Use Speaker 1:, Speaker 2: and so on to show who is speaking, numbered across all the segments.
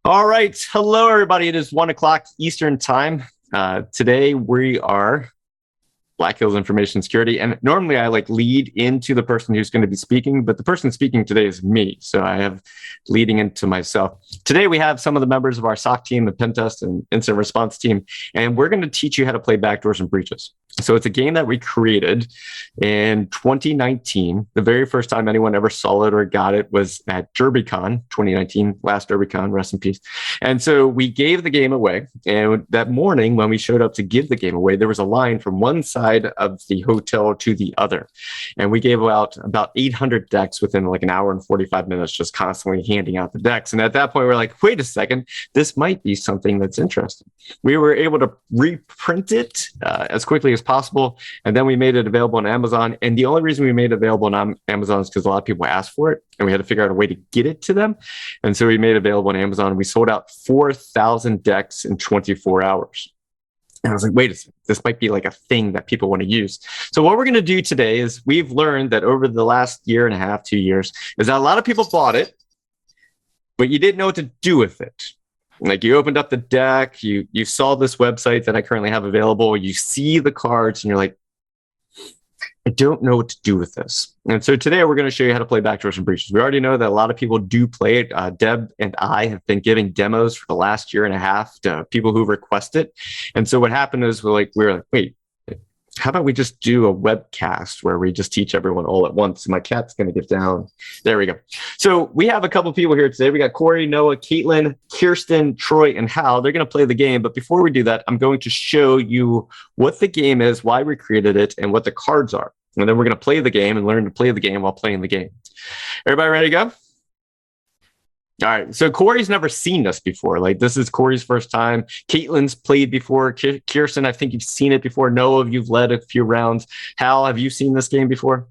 Speaker 1: All right. Hello, everybody. It is 1 o'clock Eastern time. Today we are Black Hills Information Security. And normally I lead into the person who's going to be speaking, but the person speaking today is me. So I have leading into myself. Today we have some of the members of our SOC team, the pen test and incident response team, and we're going to teach you how to play Backdoors and Breaches. So it's a game that we created in 2019. The very first time anyone ever saw it or got it was at DerbyCon 2019, last DerbyCon, rest in peace. And so we gave the game away. And that morning when we showed up to give the game away, there was a line from one side of the hotel to the other. And we gave out about 800 decks within like an hour and 45 minutes, just constantly handing out the decks. And at that point, we're like, wait a second, this might be something that's interesting. We were able to reprint it as quickly as possible. And then we made it available on Amazon. And the only reason we made it available on Amazon is because a lot of people asked for it and we had to figure out a way to get it to them. And so we made it available on Amazon. We sold out 4,000 decks in 24 hours. And I was like, wait a second, this might be like a thing that people want to use. So what we're going to do today is we've learned that over the last year and a half, 2 years, is that a lot of people bought it, but you didn't know what to do with it. Like you opened up the deck, you saw this website that I currently have available, you see the cards and you're like, I don't know what to do with this. And so today we're going to show you how to play Backdoors and Breaches. We already know that a lot of people do play it. Deb and I have been giving demos for the last year and a half to people who request it. And so what happened is we're like, wait, how about we just do a webcast where we just teach everyone all at once? My cat's going to get down. There we go. So we have a couple of people here today. We got Corey, Noah, Caitlin, Kirsten, Troy, and Hal. They're going to play the game. But before we do that, I'm going to show you what the game is, why we created it, and what the cards are. And then we're going to play the game and learn to play the game while playing the game. Everybody ready to go? All right, so Corey's never seen this before. Like, this is Corey's first time. Caitlin's played before. Kirsten, I think you've seen it before. Noah, you've led a few rounds. Hal, have you seen this game before?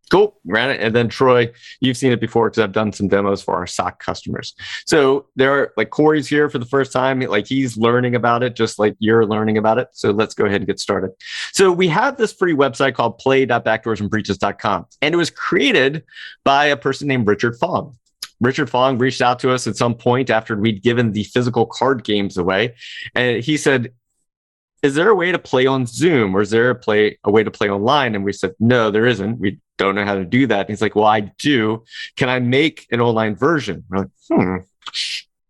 Speaker 1: Cool, ran it. And then Troy, you've seen it before because I've done some demos for our SOC customers. So there are like Corey's here for the first time. Like he's learning about it, just like you're learning about it. So let's go ahead and get started. So we have this free website called play.backdoorsandbreaches.com. And it was created by a person named Richard Fong. Richard Fong reached out to us at some point after we'd given the physical card games away. And he said, is there a way to play on Zoom or is there a way to play online? And we said, no, there isn't. We don't know how to do that. And he's like, well, I do. Can I make an online version? We're like,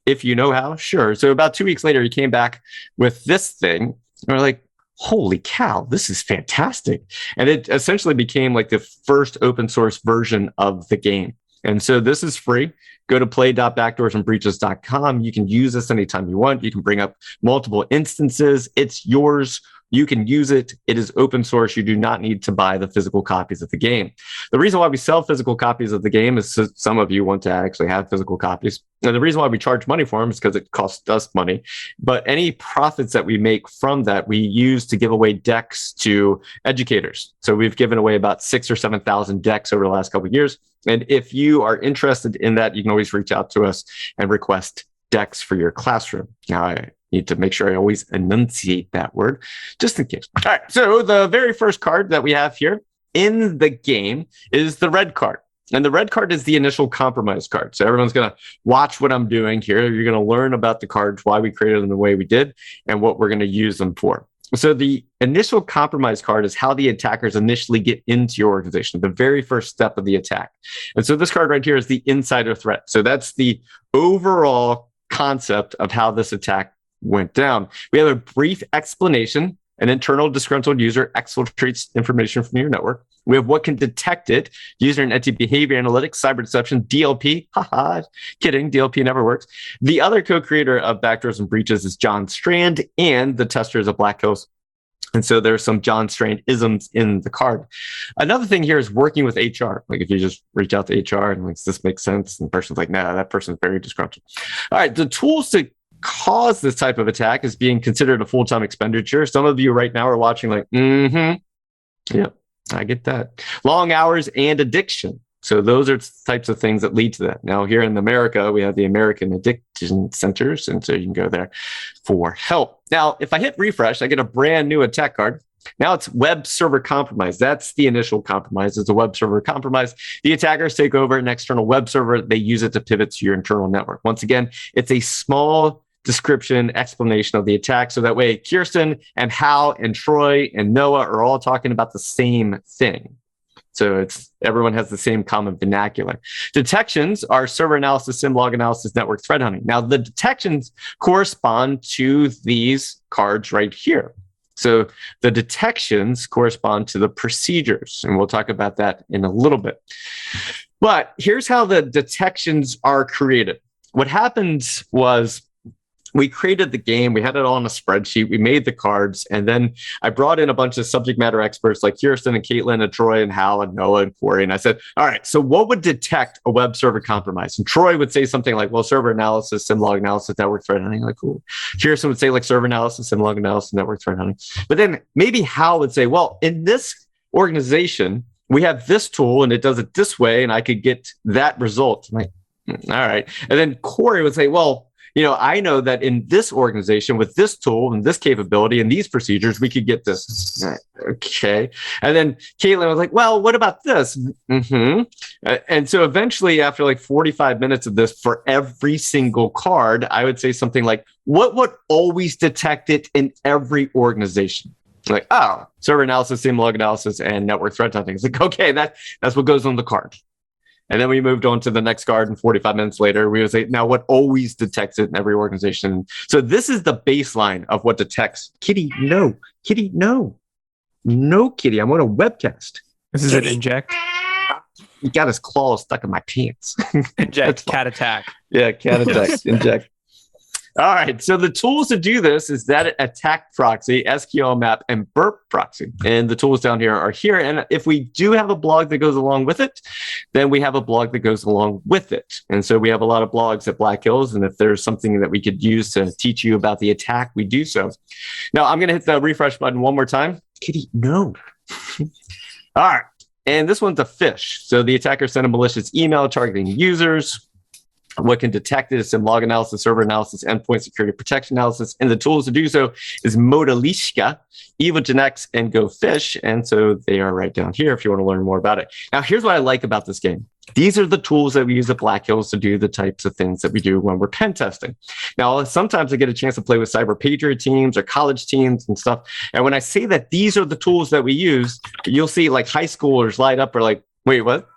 Speaker 1: if you know how, sure. So about 2 weeks later, he came back with this thing. And we're like, holy cow, this is fantastic. And it essentially became like the first open source version of the game. And so this is free. Go to play.backdoorsandbreaches.com. You can use this anytime you want. You can bring up multiple instances. It's yours. You can use it. It is open source. You do not need to buy the physical copies of the game. The reason why we sell physical copies of the game is so some of you want to actually have physical copies. And the reason why we charge money for them is because it costs us money. But any profits that we make from that, we use to give away decks to educators. So we've given away about 6,000 or 7,000 decks over the last couple of years. And if you are interested in that, you can always reach out to us and request decks for your classroom. Now, I need to make sure I always enunciate that word, just in case. All right, so the very first card that we have here in the game is the red card. And the red card is the initial compromise card. So everyone's going to watch what I'm doing here. You're going to learn about the cards, why we created them the way we did, and what we're going to use them for. So the initial compromise card is how the attackers initially get into your organization, the very first step of the attack. And so this card right here is the insider threat. So that's the overall concept of how this attack went down. We have a brief explanation. An internal disgruntled user exfiltrates information from your network. We have what can detect it, user and entity behavior analytics, cyber deception, DLP. Haha, kidding, DLP never works. The other co-creator of Backdoors and Breaches is John Strand, and the tester is a Black Hills. And so there's some John Strand isms in the card. Another thing here is working with HR. Like if you just reach out to HR and like, does this make sense? And the person's like, nah, that person's very disgruntled. All right, the tools to cause this type of attack is being considered a full-time expenditure. Some of you right now are watching like, yeah, I get that. Long hours and addiction. So those are types of things that lead to that. Now here in America, we have the American Addiction Centers, and so you can go there for help. Now, if I hit refresh, I get a brand new attack card. Now it's web server compromise. That's the initial compromise. It's a web server compromise. The attackers take over an external web server. They use it to pivot to your internal network. Once again, it's a small description, explanation of the attack. So that way, Kirsten and Hal and Troy and Noah are all talking about the same thing. So everyone has the same common vernacular. Detections are server analysis, symlog analysis, network threat hunting. Now, the detections correspond to these cards right here. So the detections correspond to the procedures, and we'll talk about that in a little bit. But here's how the detections are created. What happened was we created the game. We had it all on a spreadsheet. We made the cards. And then I brought in a bunch of subject matter experts like Kirsten and Caitlin and Troy and Hal and Noah and Corey. And I said, all right, so what would detect a web server compromise? And Troy would say something like, well, server analysis, symlog analysis, network threat hunting. Like, cool. Kirsten would say like server analysis, symlog analysis, network threat hunting. But then maybe Hal would say, well, in this organization, we have this tool and it does it this way. And I could get that result. I'm like, all right. And then Corey would say, well, I know that in this organization with this tool and this capability and these procedures, we could get this. Okay. And then Caitlin was like, well, what about this? And so eventually, after like 45 minutes of this, for every single card, I would say something like, what would always detect it in every organization? Like, oh, server analysis, symlog analysis, and network threat hunting. It's like, okay, that's what goes on the card. And then we moved on to the next card, and 45 minutes later, we would say, now what always detects it in every organization? So this is the baseline of what detects. Kitty, no. Kitty, no. No, Kitty, I'm on a webcast.
Speaker 2: This is Kitty. An inject.
Speaker 1: He got his claws stuck in my pants.
Speaker 2: Inject, cat attack.
Speaker 1: Yeah, cat attack, inject. All right, so the tools to do this is that attack proxy, SQL map, and burp proxy. And the tools down here are here. And if we do have a blog that goes along with it, then we have a blog that goes along with it. And so we have a lot of blogs at Black Hills. And if there's something that we could use to teach you about the attack, we do so. Now, I'm going to hit the refresh button one more time. Kitty, no. All right. And this one's a phish. So the attacker sent a malicious email targeting users. What can detect it is some log analysis, server analysis, endpoint security protection analysis. And the tools to do so is Modalishka, EvoGenex, and GoFish. And so they are right down here if you want to learn more about it. Now, here's what I like about this game. These are the tools that we use at Black Hills to do the types of things that we do when we're pen testing. Now, sometimes I get a chance to play with Cyber Patriot teams or college teams and stuff. And when I say that these are the tools that we use, you'll see like high schoolers light up or like, wait, what?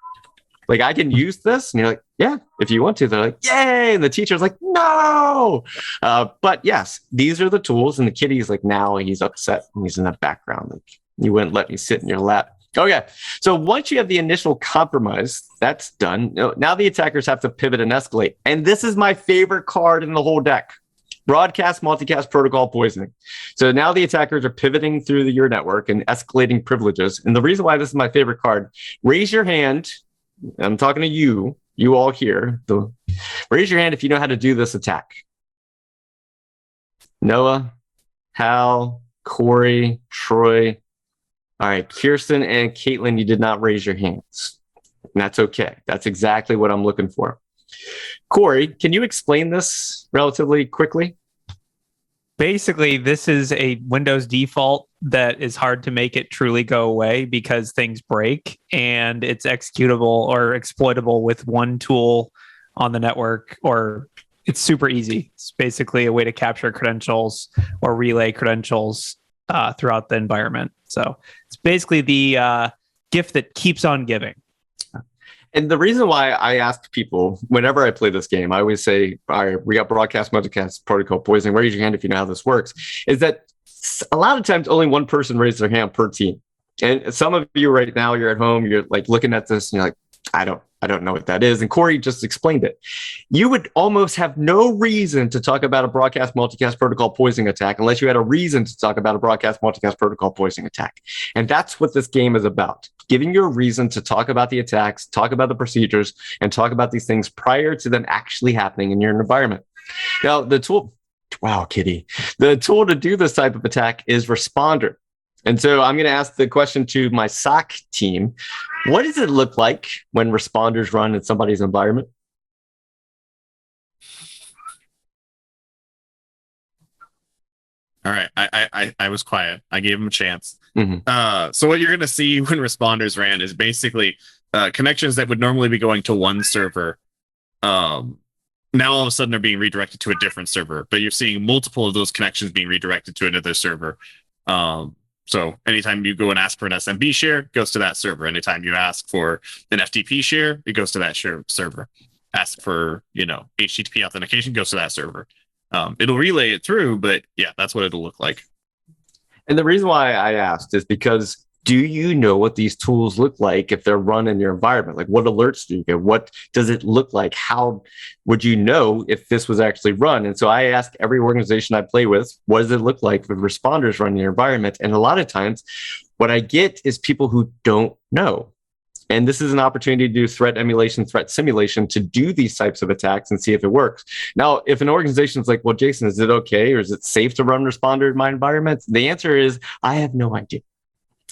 Speaker 1: Like, I can use this? And you're like, yeah, if you want to. They're like, yay! And the teacher's like, no! But yes, these are the tools. And the kitty's like, now he's upset. And he's in the background. Like, you wouldn't let me sit in your lap. Okay, so once you have the initial compromise, that's done. Now the attackers have to pivot and escalate. And this is my favorite card in the whole deck. Broadcast multicast protocol poisoning. So now the attackers are pivoting through your network and escalating privileges. And the reason why this is my favorite card, raise your hand. I'm talking to you all here. Raise your hand if you know how to do this attack. Noah, Hal, Corey, Troy. All right, Kirsten and Caitlin, you did not raise your hands. And that's okay. That's exactly what I'm looking for. Corey, can you explain this relatively quickly?
Speaker 2: Basically, this is a Windows default that is hard to make it truly go away because things break, and it's executable or exploitable with one tool on the network, or it's super easy. It's basically a way to capture credentials or relay credentials throughout the environment. So it's basically the gift that keeps on giving.
Speaker 1: And the reason why I ask people, whenever I play this game, I always say, all right, we got broadcast, multicast, protocol poisoning, raise your hand if you know how this works, is that a lot of times only one person raises their hand per team. And some of you right now, you're at home, you're like looking at this and you're like, I don't know what that is. And Corey just explained it. You would almost have no reason to talk about a broadcast multicast protocol poisoning attack unless you had a reason to talk about a broadcast multicast protocol poisoning attack. And that's what this game is about. Giving you a reason to talk about the attacks, talk about the procedures, and talk about these things prior to them actually happening in your environment. Now, the tool to do this type of attack is Responder. And so I'm going to ask the question to my SOC team. What does it look like when responders run in somebody's environment?
Speaker 3: All right. I was quiet. I gave him a chance. So what you're going to see when responders ran is basically connections that would normally be going to one server. Now all of a sudden they're being redirected to a different server, but you're seeing multiple of those connections being redirected to another server. So anytime you go and ask for an SMB share, it goes to that server. Anytime you ask for an FTP share, it goes to that server. Ask for, HTTP authentication, goes to that server. It'll relay it through, but yeah, that's what it'll look like.
Speaker 1: And the reason why I asked is because, do you know what these tools look like if they're run in your environment? Like, what alerts do you get? What does it look like? How would you know if this was actually run? And so I ask every organization I play with, what does it look like with responders running your environment? And a lot of times what I get is people who don't know. And this is an opportunity to do threat emulation, threat simulation to do these types of attacks and see if it works. Now, if an organization is like, well, Jason, is it okay or is it safe to run responder in my environment? The answer is, I have no idea.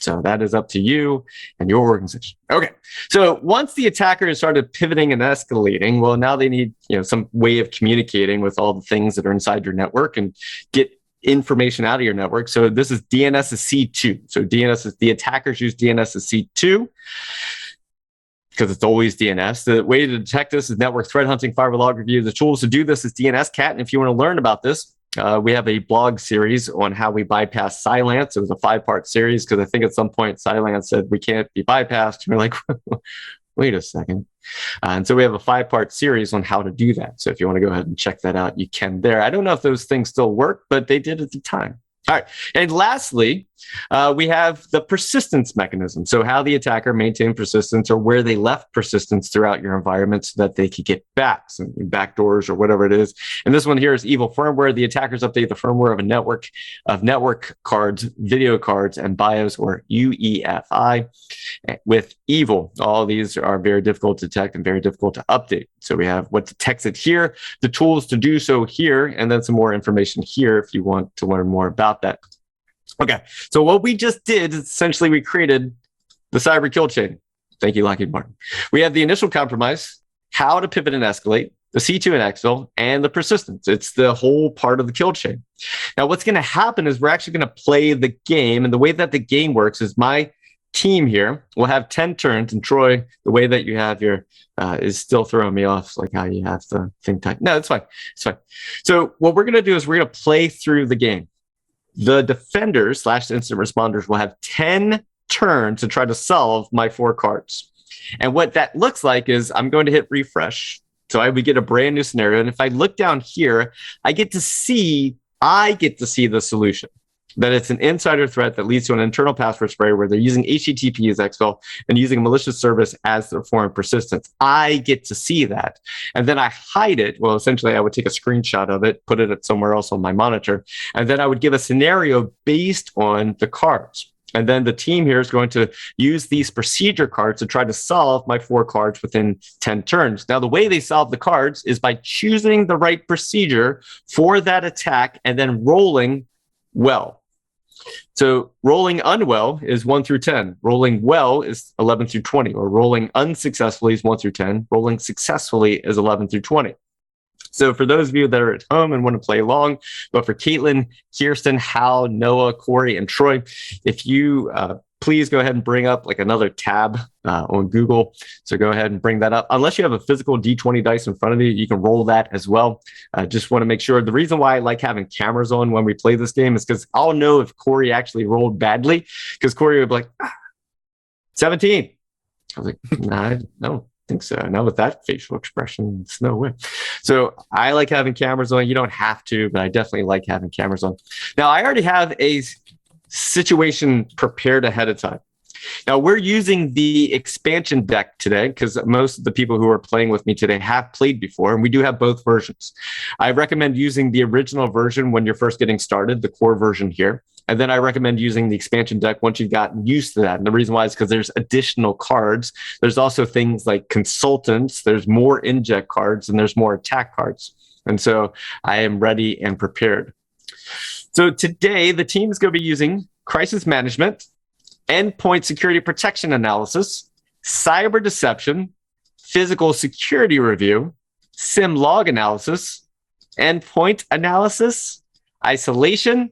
Speaker 1: So that is up to you and your organization. Okay. So once the attacker has started pivoting and escalating, well, now they need, some way of communicating with all the things that are inside your network and get information out of your network. So this is DNS is C2. So DNS is, the attackers use DNS as C2 because it's always DNS. The way to detect this is network threat hunting, firewall log review. The tools to do this is DNS-CAT. And if you want to learn about this, we have a blog series on how we bypass Cylance. It was a 5-part series because I think at some point Cylance said we can't be bypassed. And we're like, wait a second. And so we have a 5-part series on how to do that. So if you want to go ahead and check that out, you can there. I don't know if those things still work, but they did at the time. All right. And lastly, we have the persistence mechanism. So how the attacker maintained persistence or where they left persistence throughout your environment so that they could get back, some backdoors or whatever it is. And this one here is evil firmware. The attackers update the firmware of a network cards, video cards, and BIOS or UEFI with evil. All these are very difficult to detect and very difficult to update. So we have what detects it here, the tools to do so here, and then some more information here if you want to learn more about that. Okay, so what we just did is essentially we created the cyber kill chain. Thank you, Lockheed Martin. We have the initial compromise, how to pivot and escalate, the C2 and EXFIL, and the persistence. It's the whole part of the kill chain. Now, what's going to happen is we're actually going to play the game, and the way that the game works is my team here will have 10 turns, and Troy, the way that you have your is still throwing me off, like how you have the thing type. No, it's fine. It's fine. So what we're going to do is we're going to play through the game. The defenders / incident responders will have 10 turns to try to solve my 4 cards. And what that looks like is I'm going to hit refresh. So I would get a brand new scenario. And if I look down here, I get to see the solution. That it's an insider threat that leads to an internal password spray where they're using HTTP as EXFIL and using a malicious service as their form of persistence. I get to see that. And then I hide it. Well, essentially, I would take a screenshot of it, put it somewhere else on my monitor, and then I would give a scenario based on the cards. And then the team here is going to use these procedure cards to try to solve my 4 cards within 10 turns. Now, the way they solve the cards is by choosing the right procedure for that attack and then rolling well. So rolling unwell is 1 through 10. Rolling well is 11 through 20, or rolling unsuccessfully is 1 through 10. Rolling successfully is 11 through 20. So for those of you that are at home and want to play along, but for Caitlin, Kirsten, Hal, Noah, Corey, and Troy, if you please go ahead and bring up like another tab on Google. So go ahead and bring that up. Unless you have a physical D20 dice in front of you, you can roll that as well. Just want to make sure. The reason why I like having cameras on when we play this game is because I'll know if Corey actually rolled badly, because Corey would be like, 17. I was like, nah, I don't think so. Not with that facial expression. It's no way. So I like having cameras on. You don't have to, but I definitely like having cameras on. Now, I already have a situation prepared ahead of time. Now, we're using the expansion deck today because most of the people who are playing with me today have played before, and we do have both versions. I recommend using the original version when you're first getting started, the core version here. And then I recommend using the expansion deck once you've gotten used to that. And the reason why is because there's additional cards. There's also things like consultants. There's more inject cards, and there's more attack cards. And so I am ready and prepared. So today, the team is going to be using crisis management, endpoint security protection analysis, cyber deception, physical security review, SIM log analysis, endpoint analysis, isolation,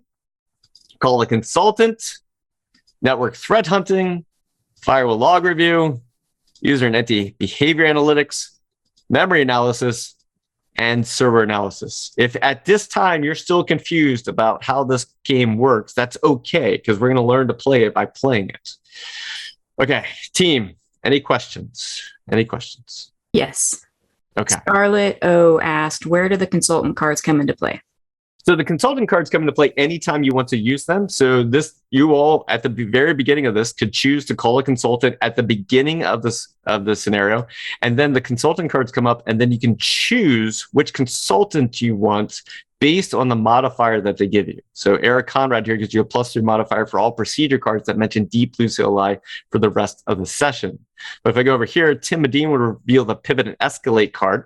Speaker 1: call a consultant, network threat hunting, firewall log review, user and entity behavior analytics, memory analysis, and server analysis. If at this time you're still confused about how this game works, that's okay, because we're going to learn to play it by playing it. Okay, team, any questions? Any questions?
Speaker 4: Yes.
Speaker 1: Okay.
Speaker 4: Scarlett O asked, where do the consultant cards come into play?
Speaker 1: So the consulting cards come into play anytime you want to use them. So you all at the very beginning of this could choose to call a consultant at the beginning of the scenario, and then the consulting cards come up, and then you can choose which consultant you want based on the modifier that they give you. So Eric Conrad here gives you a +3 modifier for all procedure cards that mention deep blue CLI for the rest of the session. But if I go over here, Tim Medine would reveal the pivot and escalate card,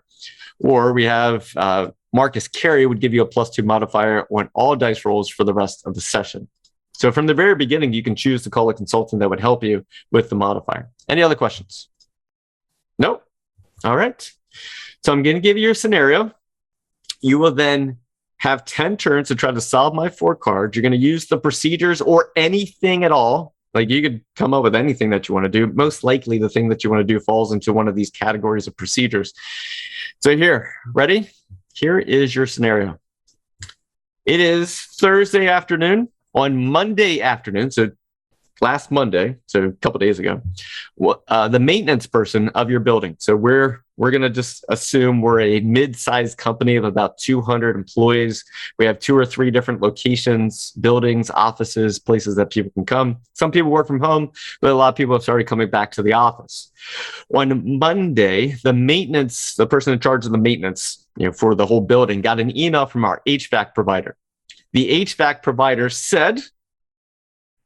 Speaker 1: or we have Marcus Carey would give you a +2 modifier on all dice rolls for the rest of the session. So from the very beginning, you can choose to call a consultant that would help you with the modifier. Any other questions? Nope. All right. So I'm going to give you your scenario. You will then have 10 turns to try to solve my 4 cards. You're going to use the procedures or anything at all. Like, you could come up with anything that you want to do. Most likely the thing that you want to do falls into one of these categories of procedures. So here, ready? Here is your scenario. It is Thursday afternoon. On Monday afternoon, so last Monday, so a couple days ago, the maintenance person of your building. So we're going to just assume we're a mid-sized company of about 200 employees. We have 2 or 3 different locations, buildings, offices, places that people can come. Some people work from home, but a lot of people have started coming back to the office. On Monday, the person in charge of the maintenance, for the whole building, got an email from our HVAC provider. The HVAC provider said,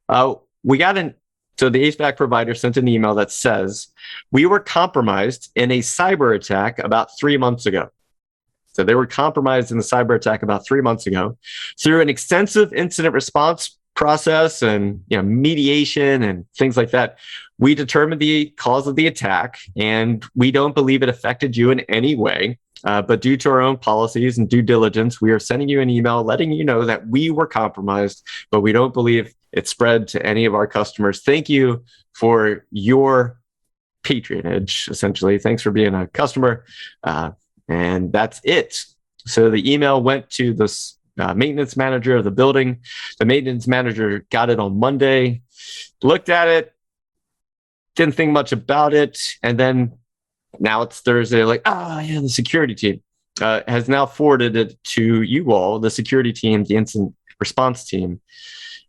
Speaker 1: so the HVAC provider sent an email that says, we were compromised in a cyber attack about 3 months ago. So they were compromised in the cyber attack about 3 months ago. Through an extensive incident response process and mediation and things like that, we determined the cause of the attack, and we don't believe it affected you in any way. But due to our own policies and due diligence, we are sending you an email letting you know that we were compromised, but we don't believe it spread to any of our customers. Thank you for your patronage, essentially. Thanks for being a customer. And that's it. So the email went to the maintenance manager of the building. The maintenance manager got it on Monday, looked at it, didn't think much about it, and then now it's Thursday, the security team has now forwarded it to you all, the security team, the incident response team.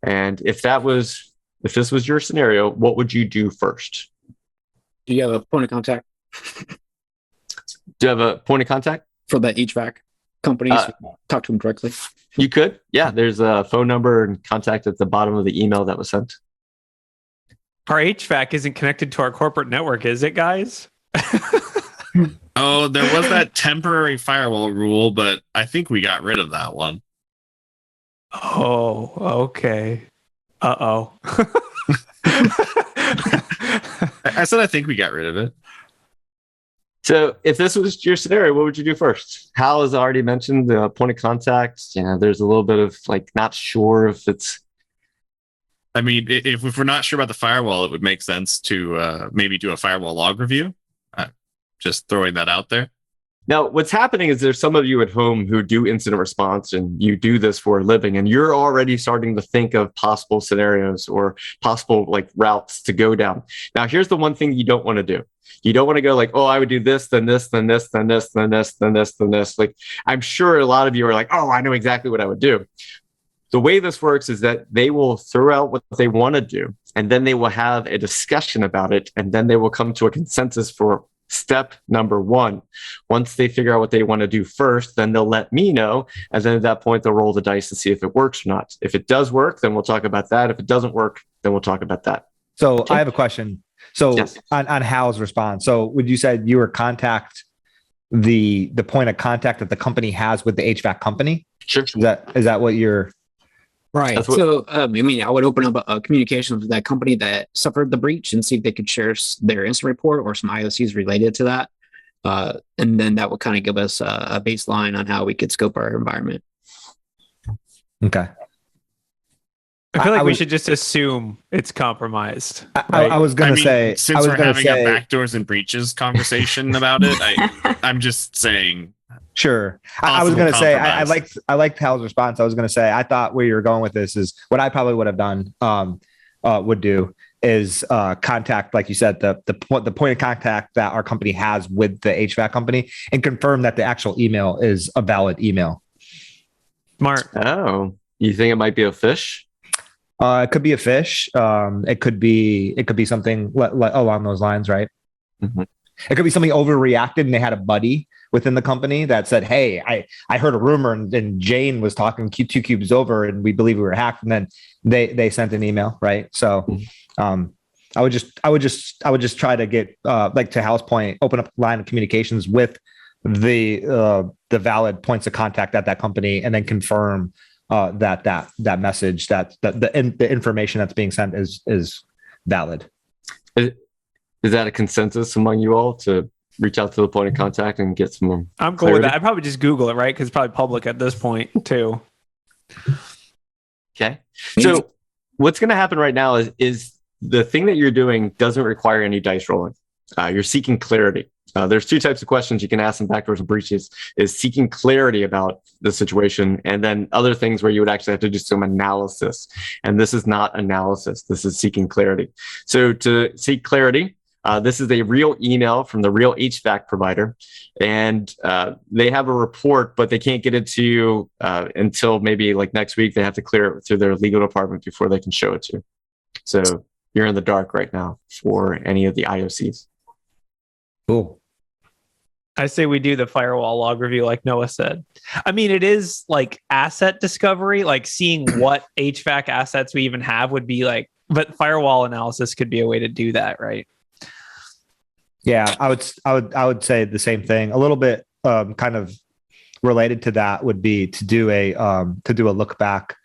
Speaker 1: And if this was your scenario, what would you do first?
Speaker 5: Do you have a point of contact?
Speaker 1: Do you have a point of contact?
Speaker 5: For the HVAC companies? Talk to them directly.
Speaker 1: You could. Yeah, there's a phone number and contact at the bottom of the email that was sent.
Speaker 2: Our HVAC isn't connected to our corporate network, is it, guys?
Speaker 3: Oh, there was that temporary firewall rule, but I think we got rid of that one.
Speaker 2: Oh, okay. Uh-oh.
Speaker 3: I said I think we got rid of it.
Speaker 1: So if this was your scenario, what would you do first? Hal has already mentioned the point of contact. There's a little bit of not sure if it's...
Speaker 3: I mean, if we're not sure about the firewall, it would make sense to maybe do a firewall log review. Just throwing that out there.
Speaker 1: Now, what's happening is there's some of you at home who do incident response and you do this for a living, and you're already starting to think of possible scenarios or possible routes to go down. Now, here's the one thing you don't want to do. You don't want to go I would do this, then this, then this, then this, then this, then this, then this. I'm sure a lot of you are I know exactly what I would do. The way this works is that they will throw out what they want to do, and then they will have a discussion about it, and then they will come to a consensus for step number 1. Once they figure out what they want to do first, then they'll let me know. And then at that point, they'll roll the dice to see if it works or not. If it does work, then we'll talk about that. If it doesn't work, then we'll talk about that.
Speaker 6: So I have a question. So
Speaker 1: yes.
Speaker 6: on Hal's response. So would you say you were contact the point of contact that the company has with the HVAC company?
Speaker 1: Sure.
Speaker 6: Is that what you're...
Speaker 5: Right. So, I would open up a communication with that company that suffered the breach and see if they could share their incident report or some IOCs related to that. And then that would kind of give us a baseline on how we could scope our environment.
Speaker 6: Okay.
Speaker 2: I feel like we
Speaker 6: was-
Speaker 2: should just assume it's compromised.
Speaker 6: I
Speaker 2: right?
Speaker 6: was going to say, I
Speaker 3: since
Speaker 6: was
Speaker 3: we're
Speaker 6: going to
Speaker 3: having a
Speaker 6: say,
Speaker 3: backdoors and breaches conversation about it, I'm just saying.
Speaker 6: sure. I was
Speaker 3: Possible
Speaker 6: going to say, I
Speaker 3: compromise.
Speaker 6: liked Hal's response. I was going to say, I thought where you were going with this is what I probably would have done, would do is contact, like you said, the point of contact that our company has with the HVAC company and confirm that the actual email is a valid email.
Speaker 2: Smart.
Speaker 1: Oh, you think it might be a fish?
Speaker 6: It could be a fish. It could be something along those lines, right?
Speaker 1: Mm-hmm.
Speaker 6: It could be something overreacted, and they had a buddy within the company that said, "Hey, I heard a rumor, and Jane was talking two cubes over, and we believe we were hacked." And then they sent an email, right? So, I would just try to get like to Hal's point, open up a line of communications with the valid points of contact at that company, and then confirm that message that the information that's being sent is valid.
Speaker 1: Is that a consensus among you all to reach out to the point of contact and get some more?
Speaker 2: I'm cool with
Speaker 1: clarity?
Speaker 2: that. I'd probably just Google it, right? Because it's probably public at this point too.
Speaker 1: Okay. So what's going to happen right now is the thing that you're doing doesn't require any dice rolling. You're seeking clarity. There's two types of questions you can ask in backdoors and breaches: is seeking clarity about the situation, and then other things where you would actually have to do some analysis. And this is not analysis. This is seeking clarity. So to seek clarity, this is a real email from the real HVAC provider, and they have a report, but they can't get it to you until maybe like next week. They have to clear it through their legal department before they can show it to you. So you're in the dark right now for any of the IOCs.
Speaker 6: Cool.
Speaker 2: I say we do the firewall log review like Noah said. I mean, it is like asset discovery, like seeing what HVAC assets we even have would be like, but firewall analysis could be a way to do that, right?
Speaker 6: Yeah, I would say the same thing. A little bit kind of related to that would be to do a look back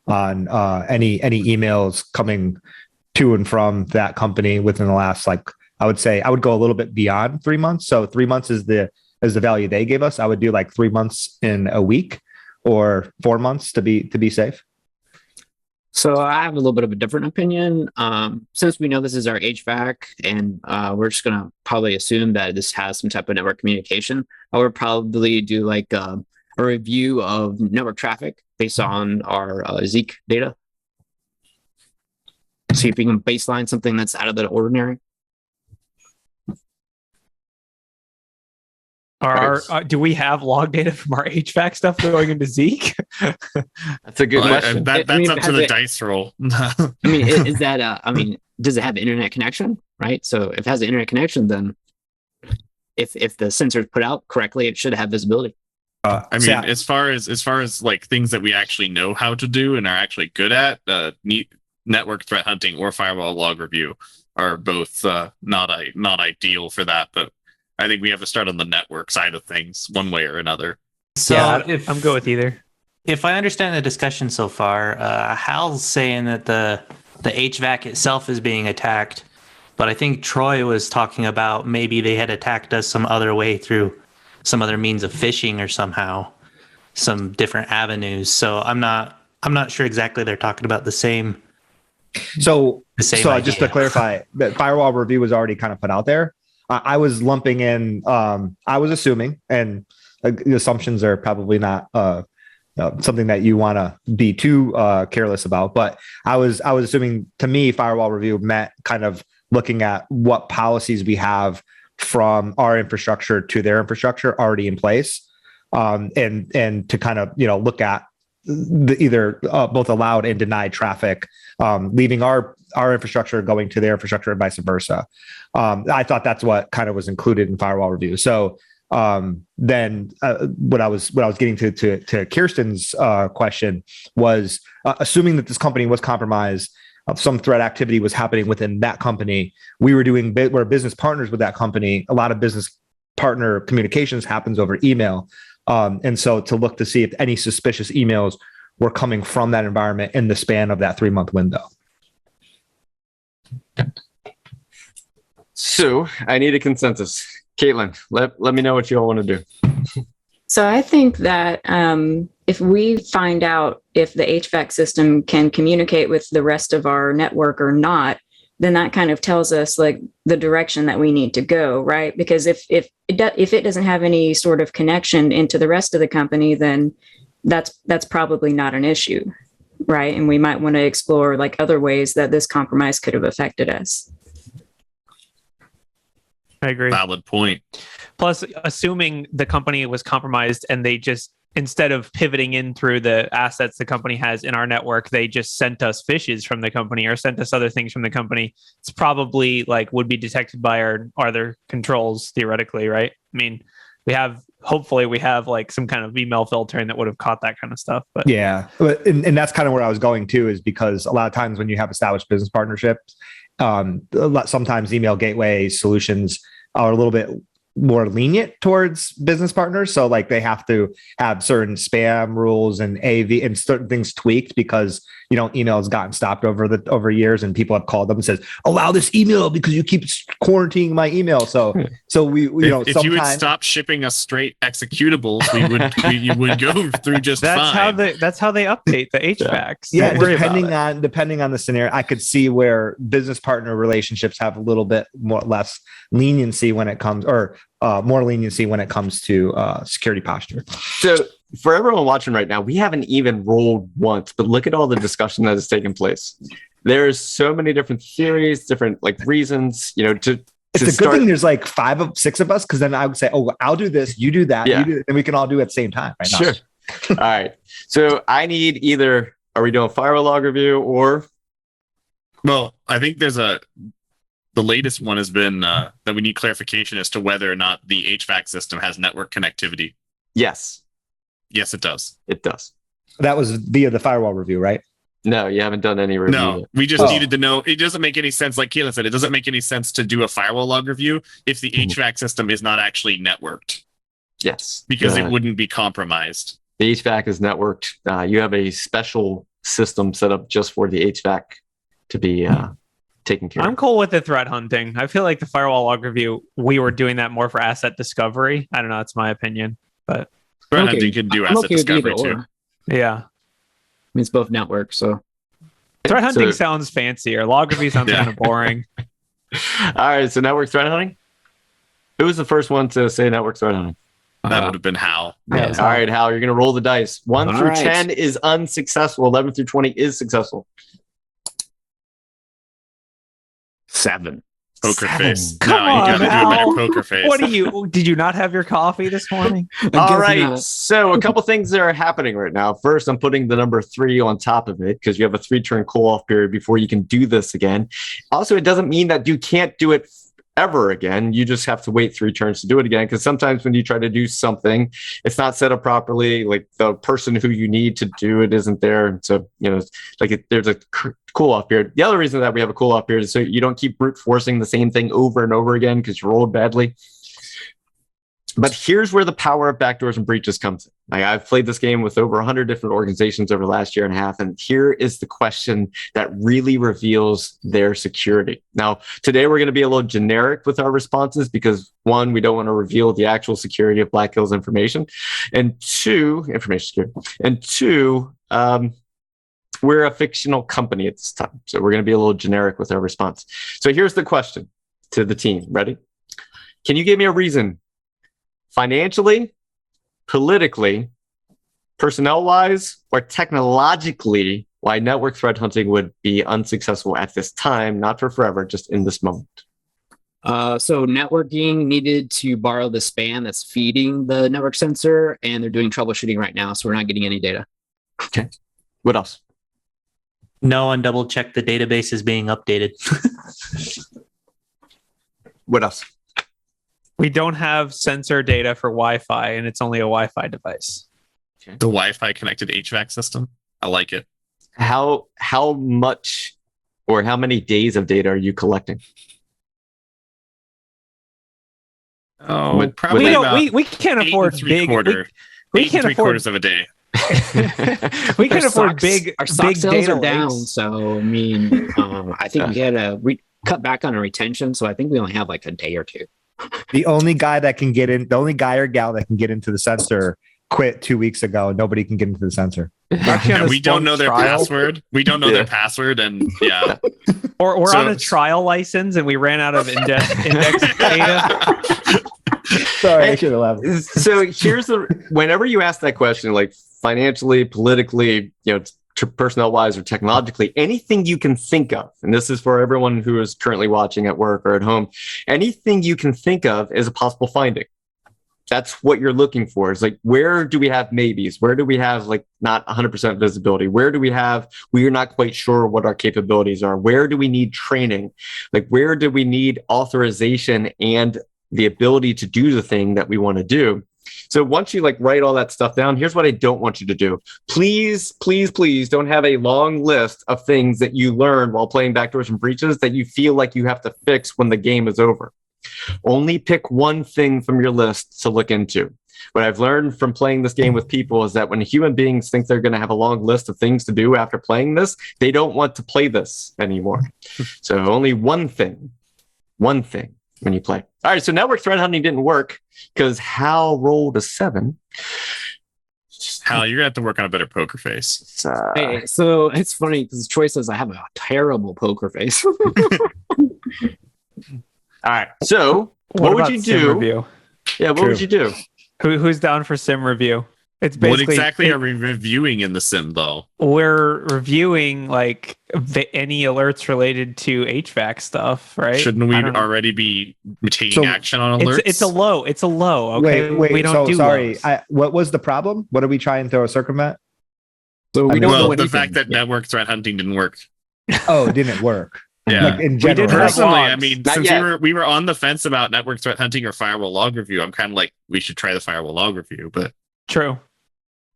Speaker 6: on any emails coming to and from that company within the last, like, I would say I would go a little bit beyond 3 months. So 3 months is the value they gave us. I would do like 3 months in a week or 4 months to be safe.
Speaker 5: So I have a little bit of a different opinion. Since we know this is our HVAC, and we're just gonna probably assume that this has some type of network communication, I would probably do like a review of network traffic based on our Zeek data. See if we can baseline something that's out of the ordinary.
Speaker 2: Do we have log data from our HVAC stuff going into Zeek?
Speaker 1: That's a good question.
Speaker 3: That's up to the dice roll.
Speaker 5: I mean, is that? I mean, does it have an internet connection? Right. So if it has an internet connection, then if the sensor is put out correctly, it should have visibility.
Speaker 3: I mean, as far as like things that we actually know how to do and are actually good at, network threat hunting or firewall log review are both not ideal for that. But I think we have to start on the network side of things one way or another.
Speaker 7: So
Speaker 2: yeah, I'm good with either.
Speaker 7: If I understand the discussion so far, Hal's saying that the HVAC itself is being attacked, but I think Troy was talking about maybe they had attacked us some other way through some other means of phishing or somehow some different avenues. So I'm not sure exactly they're talking about the same.
Speaker 6: So
Speaker 7: idea.
Speaker 6: Just to clarify, the firewall review was already kind of put out there. I was lumping in, I was assuming, and the assumptions are probably not something that you want to be too careless about, but I was assuming, to me, firewall review meant kind of looking at what policies we have from our infrastructure to their infrastructure already in place, and to kind of, look at either both allowed and denied traffic, leaving our infrastructure going to their infrastructure and vice versa. I thought that's what kind of was included in firewall review. So then what I was getting to Kirsten's question was, assuming that this company was compromised, some threat activity was happening within that company. We're business partners with that company. A lot of business partner communications happens over email. And so to look to see if any suspicious emails were coming from that environment in the span of that 3-month window.
Speaker 1: So I need a consensus. Caitlin, let me know what you all want to do.
Speaker 4: So I think that if we find out if the HVAC system can communicate with the rest of our network or not, then that kind of tells us like the direction that we need to go, right? Because if it doesn't have any sort of connection into the rest of the company, then that's probably not an issue, right? And we might want to explore like other ways that this compromise could have affected us.
Speaker 2: I agree.
Speaker 3: Valid point.
Speaker 2: Plus, assuming the company was compromised and they just, instead of pivoting in through the assets the company has in our network, they just sent us phishes from the company or sent us other things from the company. It's probably like would be detected by our other controls theoretically, right? I mean, hopefully we have like some kind of email filtering that would have caught that kind of stuff. But
Speaker 6: yeah, and that's kind of where I was going to, is because a lot of times when you have established business partnerships, sometimes email gateway solutions are a little bit more lenient towards business partners. So like they have to have certain spam rules and AV and certain things tweaked because, email has gotten stopped over years, and people have called them and says, allow this email because you keep quarantining my email. So we
Speaker 3: if you would stop shipping us straight executables, you would go through just fine.
Speaker 2: That's how they update the HVACs.
Speaker 6: Yeah, depending on the scenario, I could see where business partner relationships have a little bit less leniency when it comes, or more leniency when it comes to security posture.
Speaker 1: So for everyone watching right now, we haven't even rolled once, but look at all the discussion that has taken place. There's so many different theories, different like reasons, it's a
Speaker 6: good thing there's like 5 of 6 of us, because then I would say, oh, I'll do this, you do that, you do it, and we can all do it at the same time. Right?
Speaker 1: Sure. All right. So I need either, are we doing firewall log review or?
Speaker 3: Well, I think the latest one has been that we need clarification as to whether or not the HVAC system has network connectivity.
Speaker 1: Yes.
Speaker 3: Yes, it does.
Speaker 1: It does.
Speaker 6: That was via the firewall review, right?
Speaker 1: No, you haven't done any review.
Speaker 3: No, we just needed to know. It doesn't make any sense. Like Keelan said, it doesn't make any sense to do a firewall log review if the HVAC system is not actually networked.
Speaker 1: Yes.
Speaker 3: Because it wouldn't be compromised.
Speaker 1: The HVAC is networked. You have a special system set up just for the HVAC to be taken care of.
Speaker 2: I'm cool with the threat hunting. I feel like the firewall log review, we were doing that more for asset discovery. I don't know. That's my opinion, but
Speaker 3: threat hunting can do asset discovery too.
Speaker 2: Yeah.
Speaker 5: I mean, it's both networks, so
Speaker 2: threat hunting sounds fancier. Log review sounds kind of boring.
Speaker 1: All right, so network threat hunting. Who was the first one to say network threat hunting?
Speaker 3: That would have been Hal.
Speaker 1: Yeah. All right, Hal, you're going to roll the dice. 1 through 10 is unsuccessful. 11 through 20 is successful.
Speaker 5: 7.
Speaker 3: Poker face.
Speaker 2: Come on,
Speaker 3: you gotta do a better poker face.
Speaker 2: Did you not have your coffee this morning?
Speaker 1: All right. So a couple things that are happening right now. First, I'm putting the number 3 on top of it because you have a 3-turn cool-off period before you can do this again. Also, it doesn't mean that you can't do it ever again. You just have to wait 3 turns to do it again, because sometimes when you try to do something, it's not set up properly. Like the person who you need to do it isn't there. And so, there's a cool off period. The other reason that we have a cool off period is so you don't keep brute forcing the same thing over and over again because you rolled badly. But here's where the power of backdoors and breaches comes in. I've played this game with over 100 different organizations over the last year and a half, and here is the question that really reveals their security. Now, today we're going to be a little generic with our responses because, 1, we don't want to reveal the actual security of Black Hills information, and 2, information security, and 2, we're a fictional company at this time, so we're going to be a little generic with our response. So here's the question to the team. Ready? Can you give me a reason? Financially, politically, personnel-wise, or technologically, why network threat hunting would be unsuccessful at this time, not for forever, just in this moment.
Speaker 5: So networking needed to borrow the span that's feeding the network sensor, and they're doing troubleshooting right now, so we're not getting any data.
Speaker 1: Okay. What else?
Speaker 7: No one double checked the database is being updated.
Speaker 1: What else?
Speaker 2: We don't have sensor data for Wi-Fi, and it's only a Wi-Fi device.
Speaker 3: Okay. The Wi-Fi connected HVAC system. I like it.
Speaker 1: How much or how many days of data are you collecting?
Speaker 3: Oh, probably
Speaker 2: we can't afford big. We can't afford
Speaker 3: quarters of a day.
Speaker 2: We can afford big.
Speaker 5: Our stock
Speaker 2: big
Speaker 5: sales
Speaker 2: data
Speaker 5: are down,
Speaker 2: lakes.
Speaker 5: so I mean, I think we had to cut back on our retention. So I think we only have like a day or 2.
Speaker 6: The only guy or gal that can get into the sensor quit 2 weeks ago. Nobody can get into the sensor.
Speaker 2: Actually, on
Speaker 3: And
Speaker 2: this
Speaker 3: we don't
Speaker 2: one
Speaker 3: know their
Speaker 2: trial-
Speaker 3: password. We don't know
Speaker 1: Yeah.
Speaker 3: their password, and yeah.
Speaker 2: Or we're
Speaker 3: So-
Speaker 2: on a trial license and we ran out of index data.
Speaker 6: Sorry, I should have laughed.
Speaker 1: So here's whenever you ask that question, like financially, politically, personnel wise or technologically, anything you can think of, and this is for everyone who is currently watching at work or at home, anything you can think of is a possible finding. That's what you're looking for. Is like, where do we have maybes? Where do we have like not 100% visibility? Where do we have, we're not quite sure what our capabilities are? Where do we need training? Like, where do we need authorization and the ability to do the thing that we want to do? So once you like write all that stuff down, here's what I don't want you to do. Please, please, please don't have a long list of things that you learn while playing Backdoors and Breaches that you feel like you have to fix when the game is over. Only pick one thing from your list to look into. What I've learned from playing this game with people is that when human beings think they're going to have a long list of things to do after playing this, they don't want to play this anymore. So only one thing when you play. All right, so network threat hunting didn't work because Hal rolled a 7.
Speaker 3: Hal, you're gonna have to work on a better poker face.
Speaker 5: Hey, so it's funny because Troy says I have a terrible poker face.
Speaker 1: All right, so what would
Speaker 2: about
Speaker 1: you
Speaker 2: sim
Speaker 1: do?
Speaker 2: Review?
Speaker 1: Yeah, what would you do?
Speaker 2: Who's down for sim review? It's
Speaker 3: What
Speaker 2: basically
Speaker 3: exactly are we reviewing in the sim, though?
Speaker 2: we're reviewing like any alerts related to HVAC stuff, right?
Speaker 3: Shouldn't we
Speaker 2: I don't know.
Speaker 3: already be taking
Speaker 6: So
Speaker 3: action on alerts?
Speaker 2: It's a low. It's a low. Okay,
Speaker 6: Wait.
Speaker 2: we don't
Speaker 6: So
Speaker 2: do
Speaker 6: sorry.
Speaker 2: lows.
Speaker 6: What was the problem? What are we trying to circumvent?
Speaker 5: So we
Speaker 6: I mean,
Speaker 5: don't
Speaker 3: well,
Speaker 5: know
Speaker 3: the
Speaker 5: anything.
Speaker 3: fact that network threat hunting didn't work.
Speaker 6: Oh, it didn't work.
Speaker 3: Yeah.
Speaker 6: Like in
Speaker 2: We
Speaker 6: general.
Speaker 2: did have
Speaker 3: Personally, I
Speaker 2: logs.
Speaker 3: mean,
Speaker 1: Not
Speaker 3: since
Speaker 1: yet.
Speaker 3: we were on the fence about network threat hunting or firewall log review, I'm kind of like, we should try the firewall log review. But
Speaker 2: True.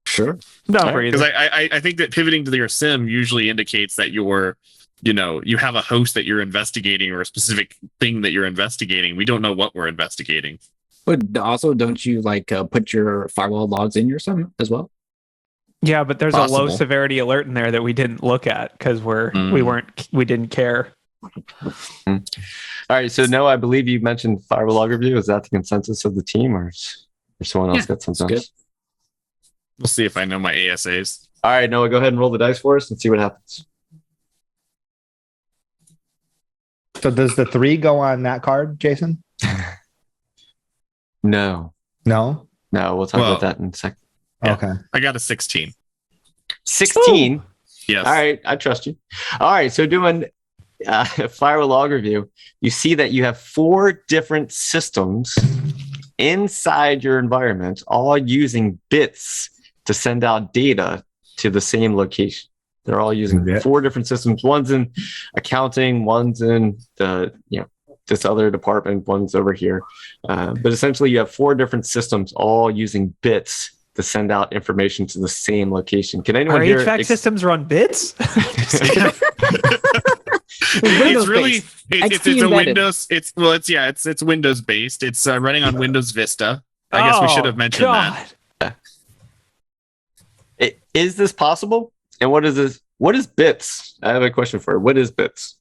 Speaker 5: Sure.
Speaker 2: No, for
Speaker 3: because
Speaker 2: either.
Speaker 3: I think that pivoting to your sim usually indicates that you're, you have a host that you're investigating or a specific thing that you're investigating. We don't know what we're investigating.
Speaker 5: But also, don't you like put your firewall logs in your sim as well?
Speaker 2: Yeah, but there's a low
Speaker 3: Possible.
Speaker 2: severity alert in there that we didn't look at because we didn't care.
Speaker 1: All right, so no, I believe you mentioned firewall log review. Is that the consensus of the team, or someone else
Speaker 5: Yeah,
Speaker 1: got something
Speaker 5: good.
Speaker 1: else?
Speaker 3: We'll see if I know my ASAs.
Speaker 1: All right, Noah, go ahead and roll the dice for us and see what happens.
Speaker 6: So does the 3 go on that card, Jason?
Speaker 1: No,
Speaker 6: No.
Speaker 1: we'll talk about that in a second.
Speaker 3: Yeah.
Speaker 6: Okay.
Speaker 3: I got a 16.
Speaker 1: 16.
Speaker 3: Yes.
Speaker 1: All right, I trust you. All right, so doing firewall log review, you see that you have 4 different systems inside your environment, all using bits to send out data to the same location. They're all using
Speaker 6: Yeah.
Speaker 1: 4 different systems. One's in accounting, one's in the this other department, one's over here. But essentially, you have 4 different systems all using bits to send out information to the same location. Can anyone
Speaker 2: Our
Speaker 1: here?
Speaker 2: HVAC systems run bits.
Speaker 3: It's really
Speaker 5: Windows-based.
Speaker 3: it's
Speaker 5: XP
Speaker 3: a
Speaker 5: embedded.
Speaker 3: Windows. It's Windows based. It's running on Windows Vista. I guess we should have mentioned that.
Speaker 1: Is this possible? And what is this? What is bits? I have a question for you. What is bits?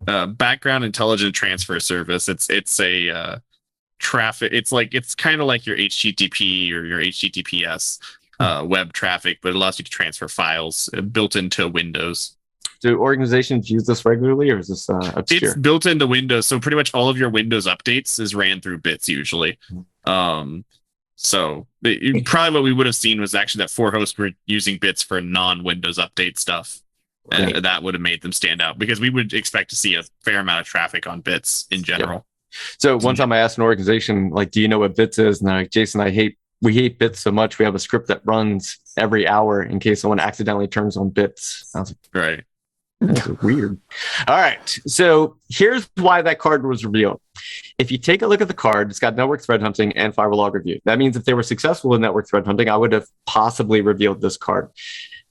Speaker 3: Background intelligent transfer service. It's a traffic. It's kind of like your HTTP or your HTTPS web traffic, but it allows you to transfer files built into Windows.
Speaker 1: Do organizations use this regularly, or is this obscure?
Speaker 3: It's built into Windows, so pretty much all of your Windows updates is ran through bits usually. So probably what we would have seen was actually that 4 hosts were using bits for non-Windows update stuff. And that would have made them stand out because we would expect to see a fair amount of traffic on bits in general.
Speaker 1: So one time I asked an organization, like, do you know what bits is? And they're like, Jason, we hate bits so much. We have a script that runs every hour in case someone accidentally turns on bits. I was like,
Speaker 3: Right.
Speaker 1: that's weird. All right. So here's why that card was revealed. If you take a look at the card, it's got network threat hunting and firewall log review. That means if they were successful in network threat hunting, I would have possibly revealed this card.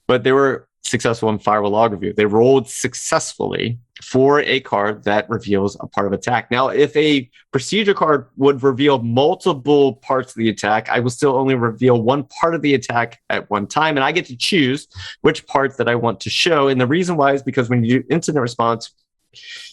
Speaker 1: But they were successful in firewall log review. They rolled successfully for a card that reveals a part of attack. Now, if a procedure card would reveal multiple parts of the attack, I will still only reveal one part of the attack at one time, and I get to choose which part that I want to show. And the reason why is because when you do incident response,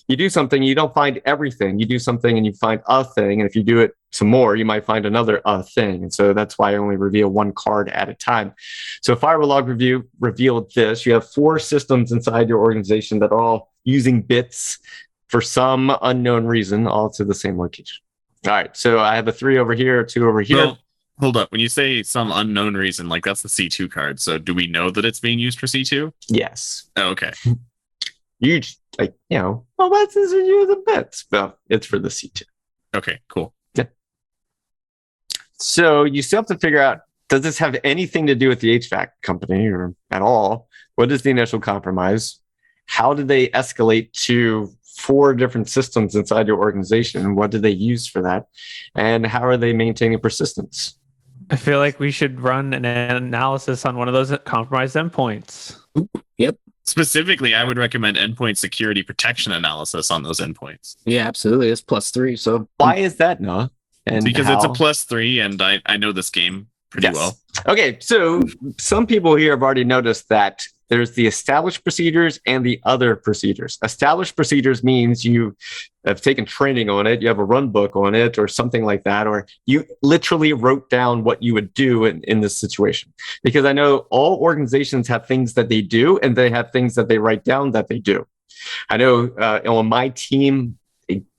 Speaker 1: you do something, you don't find everything. You do something and you find a thing. And if you do it some more, you might find another thing. And so that's why I only reveal one card at a time. So Firewall Log Review revealed this. You have 4 systems inside your organization that are all using bits for some unknown reason, all to the same location. All right, so I have a 3 over here, a 2 over here.
Speaker 3: Well, hold up. When you say some unknown reason, like that's the C2 card. So do we know that it's being used for C2?
Speaker 1: Yes.
Speaker 3: Oh, okay.
Speaker 1: You like, well, what's this using bits? Well, it's for the C2.
Speaker 3: Okay, cool.
Speaker 1: Yeah. So you still have to figure out, does this have anything to do with the HVAC company or at all? What is the initial compromise? How did they escalate to 4 different systems inside your organization? What did they use for that? And how are they maintaining persistence?
Speaker 2: I feel like we should run an analysis on one of those compromised endpoints.
Speaker 5: Yep.
Speaker 3: Specifically, I would recommend endpoint security protection analysis on those endpoints.
Speaker 5: Yeah, absolutely. It's +3. So
Speaker 1: Why is that, Noah? And
Speaker 3: because it's a
Speaker 1: how?
Speaker 3: +3, and I know this game pretty well.
Speaker 1: Okay, so some people here have already noticed that there's the established procedures and the other procedures. Established procedures means you have taken training on it, you have a run book on it, or something like that, or you literally wrote down what you would do in this situation. Because I know all organizations have things that they do, and they have things that they write down that they do. I know on my team,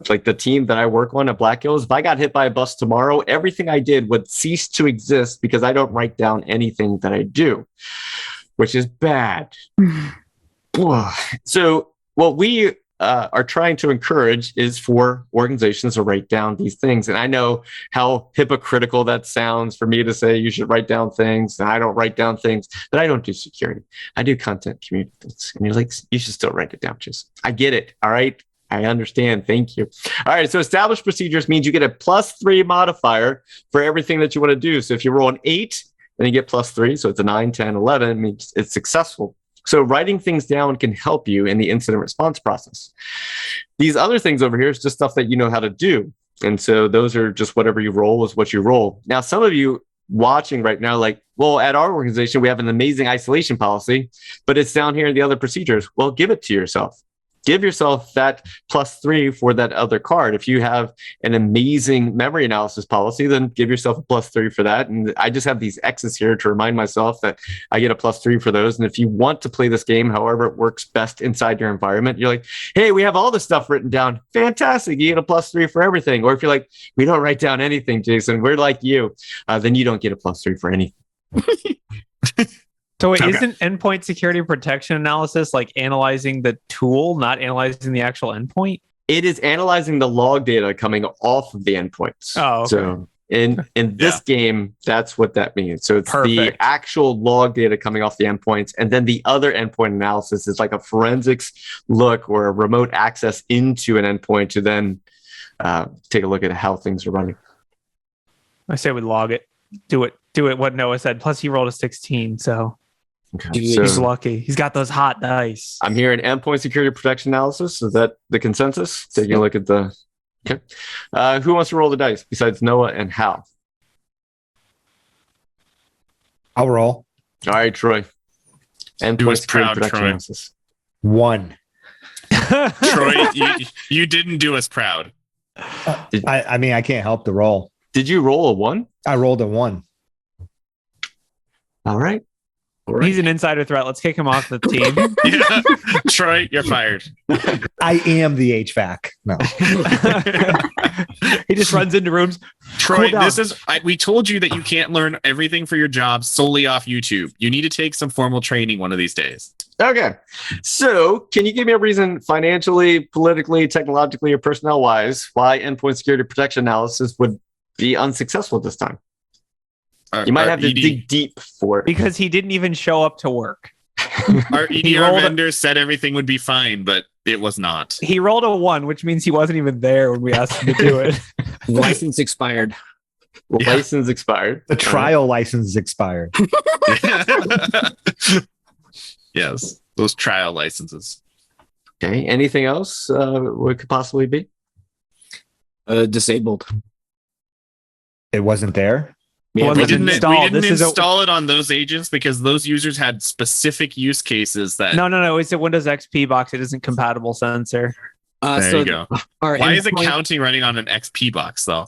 Speaker 1: like the team that I work on at Black Hills, if I got hit by a bus tomorrow, everything I did would cease to exist because I don't write down anything that I do, which is bad. So what we are trying to encourage is for organizations to write down these things. And I know how hypocritical that sounds for me to say you should write down things, and I don't write down things, but I don't do security. I do content community things. And you're like, you should still write it down, just. I get it, all right? I understand. Thank you. All right. So established procedures means you get a +3 modifier for everything that you want to do. So if you roll an 8, then you get +3. So it's a 9, 10, 11. It means it's successful. So writing things down can help you in the incident response process. These other things over here is just stuff that you know how to do. And so those are just whatever you roll is what you roll. Now, some of you watching right now, like, well, at our organization, we have an amazing isolation policy, but it's down here in the other procedures. Well, give it to yourself. Give yourself that +3 for that other card. If you have an amazing memory analysis policy, then give yourself a +3 for that. And I just have these X's here to remind myself that I get a +3 for those. And if you want to play this game, however it works best inside your environment, you're like, hey, we have all this stuff written down. Fantastic. You get a +3 for everything. Or if you're like, we don't write down anything, Jason, we're like you, then you don't get a +3 for anything.
Speaker 2: So wait,
Speaker 3: Okay.
Speaker 2: isn't endpoint security protection analysis like analyzing the tool, not analyzing the actual endpoint?
Speaker 1: It is analyzing the log data coming off of the endpoints.
Speaker 2: Oh, okay.
Speaker 1: So in this game, that's what that means. So it's the
Speaker 2: Perfect.
Speaker 1: actual log data coming off the endpoints, and then the other endpoint analysis is like a forensics look or a remote access into an endpoint to then take a look at how things are running.
Speaker 2: I say we log it. Do it. What Noah said. Plus, he rolled a 16, so
Speaker 1: Okay.
Speaker 2: he's
Speaker 1: So
Speaker 2: lucky. He's got those hot dice.
Speaker 1: I'm hearing endpoint security protection analysis. Is that the consensus? Taking a look at the. Okay. Who wants to roll the dice besides Noah and Hal?
Speaker 6: I'll roll.
Speaker 1: All right, Troy.
Speaker 3: Do
Speaker 1: Endpoint
Speaker 3: us
Speaker 1: security
Speaker 3: proud,
Speaker 1: protection
Speaker 3: Troy.
Speaker 1: analysis.
Speaker 6: 1.
Speaker 3: Troy, you didn't do us proud.
Speaker 6: I mean, I can't help the roll.
Speaker 1: Did you roll a 1?
Speaker 6: I rolled a 1.
Speaker 1: All right.
Speaker 2: He's an insider threat. Let's kick him off the team.
Speaker 3: Yeah. Troy, you're fired.
Speaker 6: I am the HVAC. No.
Speaker 2: He just runs into rooms.
Speaker 3: Troy,
Speaker 2: Cool down.
Speaker 3: we told you that you can't learn everything for your job solely off YouTube. You need to take some formal training one of these days.
Speaker 1: Okay. So, can you give me a reason financially, politically, technologically, or personnel wise why endpoint security protection analysis would be unsuccessful this time? You might have to dig deep for it.
Speaker 2: Because he didn't even show up to work.
Speaker 3: Our
Speaker 2: He
Speaker 3: EDR
Speaker 2: rolled a-
Speaker 3: vendor said everything would be fine, but it was not.
Speaker 2: He rolled a 1, which means he wasn't even there when we asked him to do it.
Speaker 5: license expired.
Speaker 3: Yeah.
Speaker 1: License expired.
Speaker 6: The trial license is expired.
Speaker 3: Yes, those trial licenses.
Speaker 1: Okay. Anything else? What could possibly be?
Speaker 5: Disabled.
Speaker 6: It wasn't there.
Speaker 2: Well,
Speaker 3: We
Speaker 2: Wasn't
Speaker 3: didn't
Speaker 2: installed. This is a-
Speaker 3: install it on those agents because those users had specific use cases that.
Speaker 2: No. It's a Windows XP box. It isn't compatible sensor.
Speaker 3: There you go.
Speaker 5: Our
Speaker 3: Why is
Speaker 5: endpoint-
Speaker 3: accounting running on an XP box though?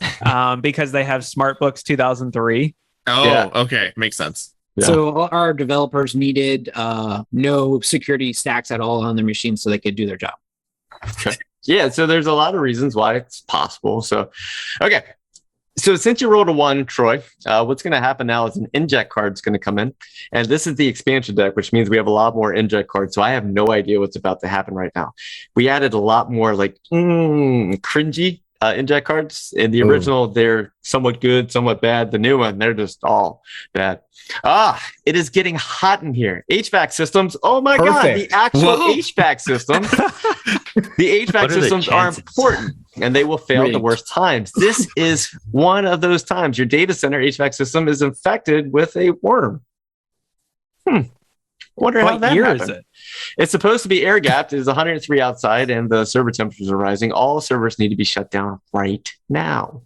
Speaker 2: Because they have SmartBooks 2003.
Speaker 3: Oh,
Speaker 1: Yeah.
Speaker 3: okay, makes sense.
Speaker 1: Yeah.
Speaker 5: So all our developers needed no security stacks at all on their machine so they could do their job.
Speaker 1: Yeah, so there's a lot of reasons why it's possible. So, okay. So since you rolled a 1, Troy, what's going to happen now is an inject card is going to come in. And this is the expansion deck, which means we have a lot more inject cards. So I have no idea what's about to happen right now. We added a lot more like cringy inject cards. In the original, they're somewhat good, somewhat bad. The new one, they're just all bad. It is getting hot in here. HVAC systems. Oh my God, the actual HVAC systems. The HVAC systems are important and they will fail at the worst times. This is one of those times. Your data center HVAC system is infected with a worm. Wonder how that
Speaker 2: year
Speaker 1: happened.
Speaker 2: is it?
Speaker 1: It's supposed to be air gapped. It is 103 outside and the server temperatures are rising. All servers need to be shut down right now.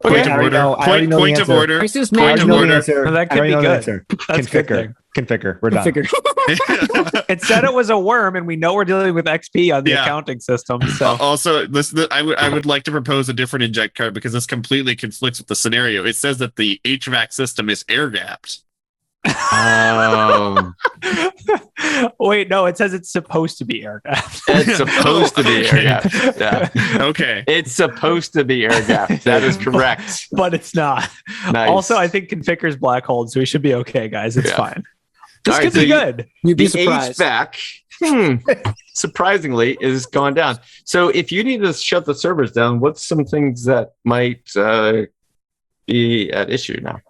Speaker 3: Point of order. Point of order.
Speaker 5: Crisis
Speaker 3: Point of
Speaker 5: management.
Speaker 3: order.
Speaker 2: Well, that could be good. That's a good thing.
Speaker 6: Configure. We're done.
Speaker 2: It said it was a worm, and we know we're dealing with XP on the accounting system. So
Speaker 3: Also, I would like to propose a different inject card because this completely conflicts with the scenario. It says that the HVAC system is air gapped.
Speaker 2: Wait, no, it says it's supposed to be air gapped.
Speaker 1: It's supposed to be air gapped. Yeah.
Speaker 3: Okay.
Speaker 1: It's supposed to be air gapped. That is correct.
Speaker 2: But it's not.
Speaker 1: Nice.
Speaker 2: Also, I think Configure's black hold, so we should be okay, guys. It's fine. This
Speaker 1: All
Speaker 2: could
Speaker 1: right,
Speaker 2: be
Speaker 1: so
Speaker 2: good.
Speaker 5: You'd be
Speaker 1: The
Speaker 5: surprised.
Speaker 1: HVAC, surprisingly, is gone down. So if you need to shut the servers down, what's some things that might be at issue now?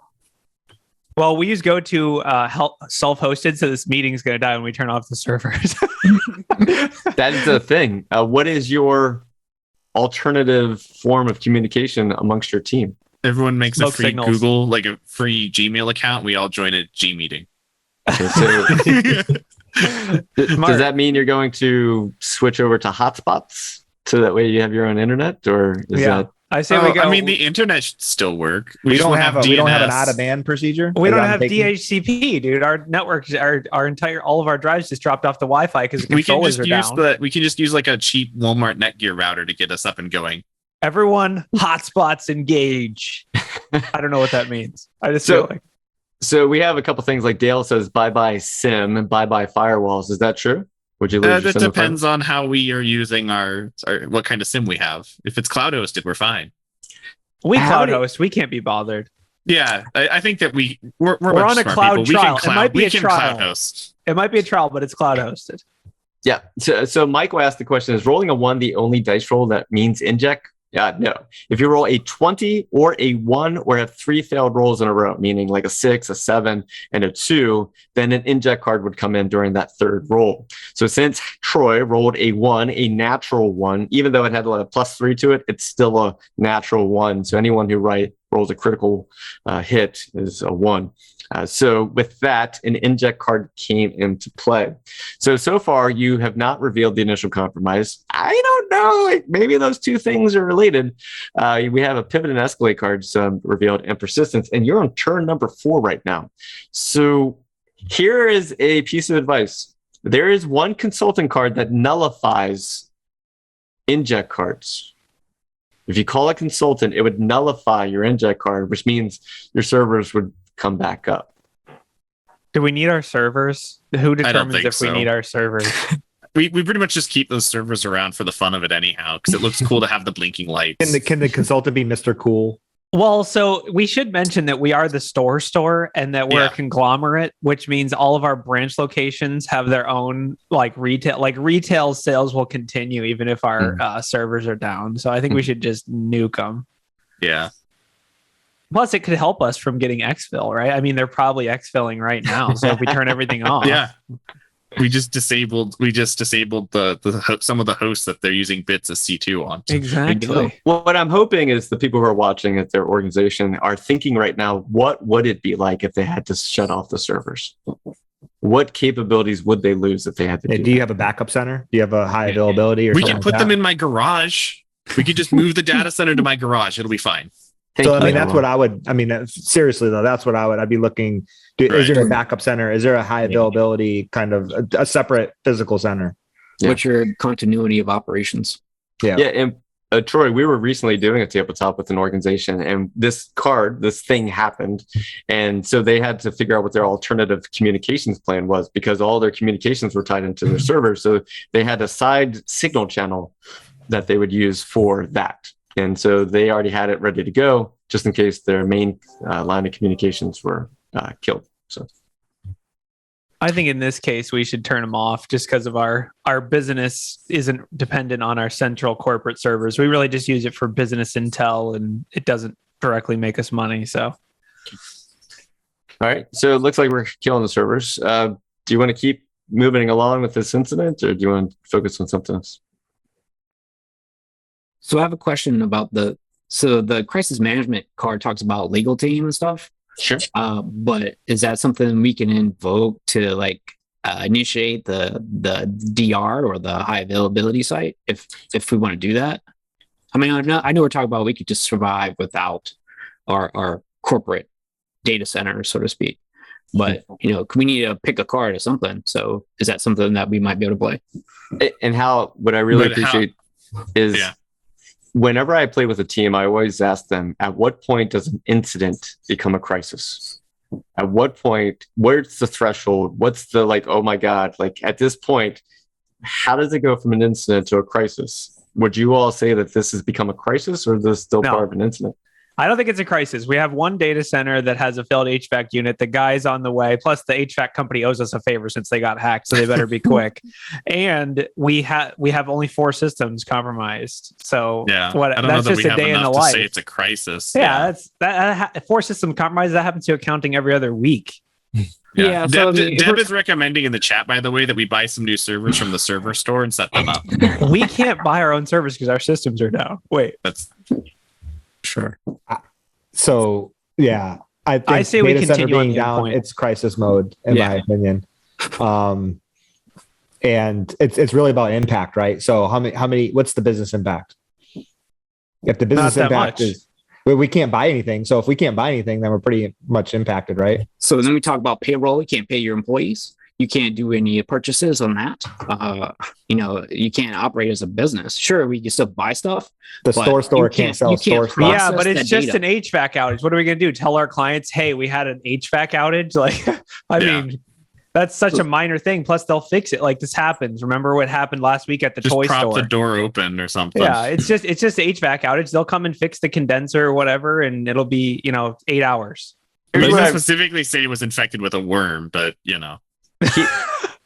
Speaker 2: Well, we use GoTo self-hosted, so this meeting is going to die when we turn off the servers.
Speaker 1: That is the thing. What is your alternative form of communication amongst your team?
Speaker 3: Everyone makes
Speaker 2: Smoke
Speaker 3: a free
Speaker 2: signals.
Speaker 3: Google, like a free Gmail account. We all join a G meeting.
Speaker 1: Okay, so does that mean you're going to switch over to hotspots so that way you have your own internet, or is that?
Speaker 2: I say we go.
Speaker 3: I mean, the internet should still work.
Speaker 6: We
Speaker 3: just
Speaker 6: don't
Speaker 3: won't
Speaker 6: have an out of band procedure.
Speaker 2: we don't
Speaker 6: Like, I'm
Speaker 2: have
Speaker 6: taking-
Speaker 2: DHCP, dude. Our network, all of our drives just dropped off the Wi-Fi because the
Speaker 3: We can
Speaker 2: controllers
Speaker 3: just
Speaker 2: are
Speaker 3: use
Speaker 2: down.
Speaker 3: we can just use like a cheap Walmart Netgear router to get us up and going.
Speaker 2: Everyone, hotspots engage. I don't know what that means. I just
Speaker 1: So-
Speaker 2: feel like
Speaker 1: So we have a couple things like Dale says, bye-bye SIM and bye-bye firewalls. Is that true? Would you lose your
Speaker 3: That
Speaker 1: SIM
Speaker 3: depends on how we are using our what kind of SIM we have. If it's cloud hosted, we're fine.
Speaker 2: we
Speaker 1: How
Speaker 2: cloud
Speaker 1: many-
Speaker 2: host. We can't be bothered.
Speaker 3: Yeah, I think that we're
Speaker 2: We're on a
Speaker 3: smart
Speaker 2: cloud
Speaker 3: people.
Speaker 2: trial. It might be
Speaker 3: we
Speaker 2: a
Speaker 3: can
Speaker 2: trial.
Speaker 3: cloud host.
Speaker 2: It might be a trial, but it's cloud hosted.
Speaker 1: Yeah. So Michael asked the question, is rolling a 1 the only dice roll that means inject? No. If you roll a 20 or a 1 or have 3 failed rolls in a row, meaning like a 6, a 7, and a 2, then an inject card would come in during that third roll. So since Troy rolled a 1, a natural 1, even though it had a +3 to it, it's still a natural 1. So anyone who rolls a critical hit is a 1. So with that, an inject card came into play. So far, you have not revealed the initial compromise. I don't know. Like maybe those two things are related. We have a pivot and escalate cards revealed and persistence, and you're on turn number 4 right now. So here is a piece of advice. There is one consulting card that nullifies inject cards. If you call a consultant, it would nullify your inject card, which means your servers would come back up.
Speaker 2: Do we need our servers? Who determines
Speaker 3: think
Speaker 2: if we
Speaker 3: so.
Speaker 2: need our servers?
Speaker 3: We pretty much just keep those servers around for the fun of it anyhow, because it looks cool to have the blinking lights.
Speaker 6: Can the consultant be Mr. Cool?
Speaker 2: Well, so we should mention that we are the store and that we're a conglomerate, which means all of our branch locations have their own retail sales will continue even if our servers are down. So I think we should just nuke them.
Speaker 3: Yeah.
Speaker 2: Plus, it could help us from getting EXFIL, right? I mean, they're probably EXFILing right now. So if we turn everything off,
Speaker 3: Yeah. We just disabled some of the hosts that they're using bits as C2 on.
Speaker 2: exactly.
Speaker 1: Well, what I'm hoping is the people who are watching at their organization are thinking right now, what would it be like if they had to shut off the servers? What capabilities would they lose if they had to do
Speaker 6: Do you have a backup center? Do you have a high availability? Or
Speaker 3: We
Speaker 6: something
Speaker 3: can
Speaker 6: like
Speaker 3: put
Speaker 6: that?
Speaker 3: them in my garage. We could just move the data center to my garage. It'll be fine.
Speaker 1: Thank
Speaker 6: So I
Speaker 1: you,
Speaker 6: mean, that's
Speaker 1: Noah.
Speaker 6: what I would. I mean, seriously though, that's what I'd be looking. Is
Speaker 3: Right.
Speaker 6: there a backup center? Is there a high availability kind of a separate physical center?
Speaker 1: Yeah.
Speaker 5: What's your continuity of operations?
Speaker 1: Yeah. And Troy, we were recently doing a tabletop with an organization, and this thing happened. And so they had to figure out what their alternative communications plan was, because all their communications were tied into their servers. So they had a side signal channel that they would use for that. And so they already had it ready to go just in case their main line of communications were killed. So
Speaker 2: I think in this case, we should turn them off just because of our business isn't dependent on our central corporate servers. We really just use it for business intel, and it doesn't directly make us money. So,
Speaker 1: all right. So it looks like we're killing the servers. Do you want to keep moving along with this incident, or do you want to focus on something else?
Speaker 5: So I have a question about the crisis management card talks about legal team and stuff.
Speaker 1: Sure.
Speaker 5: But is that something we can invoke to like initiate the DR or the high availability site if we want to do that? I mean, I know we're talking about we could just survive without our corporate data center, so to speak. But we need to pick a card or something. So is that something that we might be able to play?
Speaker 1: And what I really appreciate is. Yeah. Whenever I play with a team, I always ask them, at what point does an incident become a crisis? At what point, where's the threshold? What's the oh my God, at this point, how does it go from an incident to a crisis? Would you all say that this has become a crisis, or is this still part of an incident?
Speaker 2: I don't think it's a crisis. We have one data center that has a failed HVAC unit. The guy's on the way. Plus, the HVAC company owes us a favor since they got hacked, so they better be quick. And we have only 4 systems compromised. So
Speaker 3: yeah,
Speaker 2: that's just a day in the life.
Speaker 3: Say it's a crisis.
Speaker 2: Yeah, that's 4 system compromised. That happens to accounting every other week.
Speaker 3: Yeah. Deb is recommending in the chat, by the way, that we buy some new servers from the server store and set them up.
Speaker 2: We can't buy our own servers because our systems are down. Wait,
Speaker 3: that's.
Speaker 5: Sure.
Speaker 6: So yeah, I
Speaker 2: say we continue
Speaker 6: being down. It's crisis mode in my opinion, and it's really about impact, right? So how many? What's the business impact? If the business impact is we can't buy anything, so if we can't buy anything, then we're pretty much impacted, right?
Speaker 5: So then we talk about payroll. You can't pay your employees. You can't do any purchases on that. You can't operate as a business. Sure, we can still buy stuff.
Speaker 6: The store can't sell store stuff.
Speaker 2: Yeah, but it's just an HVAC outage. What are we going to do? Tell our clients, hey, we had an HVAC outage? I mean, that's such a minor thing. Plus, they'll fix it. This happens. Remember what happened last week at the toy store?
Speaker 3: Just prop the door open or something.
Speaker 2: Yeah, it's just HVAC outage. They'll come and fix the condenser or whatever, and it'll be 8 hours.
Speaker 3: It doesn't specifically say it was infected with a worm, but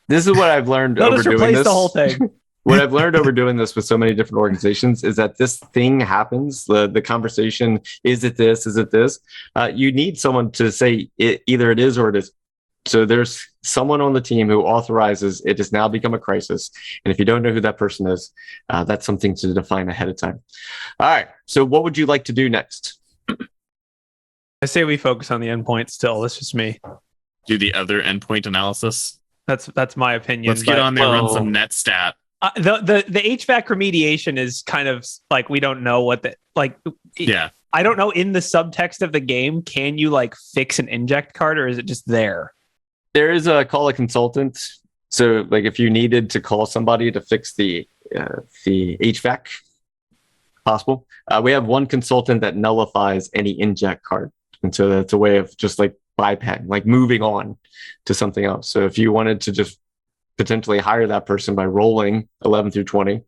Speaker 1: This is what I've learned over doing this.
Speaker 2: The whole thing.
Speaker 1: What I've learned over doing this with so many different organizations is that this thing happens. The conversation, is it this? Is it this? You need someone to say either it is or it is. So there's someone on the team who authorizes it has now become a crisis. And if you don't know who that person is, that's something to define ahead of time. All right. So what would you like to do next?
Speaker 2: I say we focus on the endpoint still. That's just me.
Speaker 3: Do the other endpoint analysis.
Speaker 2: That's my opinion.
Speaker 3: Let's get on there, run some net stat.
Speaker 2: The HVAC remediation is kind of we don't know what I don't know in the subtext of the game. Can you fix an inject card, or is it just there?
Speaker 1: There is a call a consultant. So if you needed to call somebody to fix the HVAC, possible. We have one consultant that nullifies any inject card, and so that's a way of just bypassing, moving on to something else. So if you wanted to just potentially hire that person by rolling 11 through 20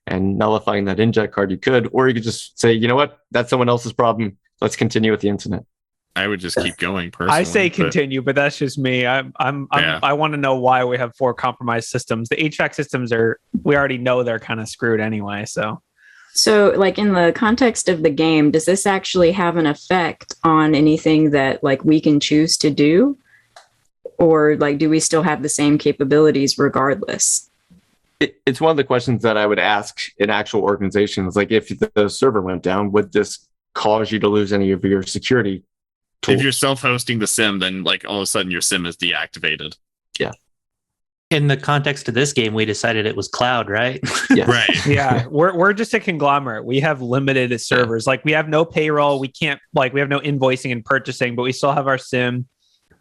Speaker 1: and nullifying that inject card, you could, or you could just say, you know what, that's someone else's problem. Let's continue with the incident.
Speaker 3: I would just keep going personally.
Speaker 2: I say continue, but that's just me. I want to know why we have 4 compromised systems. The HVAC systems we already know they're kind of screwed anyway.
Speaker 4: So in the context of the game, does this actually have an effect on anything that we can choose to do? Or do we still have the same capabilities regardless?
Speaker 1: It's one of the questions that I would ask in actual organizations. If the server went down, would this cause you to lose any of your security tools?
Speaker 3: If you're self-hosting the SIM, then all of a sudden your SIM is deactivated.
Speaker 1: Yeah.
Speaker 7: In the context of this game, we decided it was cloud, right?
Speaker 1: Yeah.
Speaker 3: Right.
Speaker 2: Yeah. We're just a conglomerate. We have limited servers. We have no payroll. We can't we have no invoicing and purchasing, but we still have our SIM.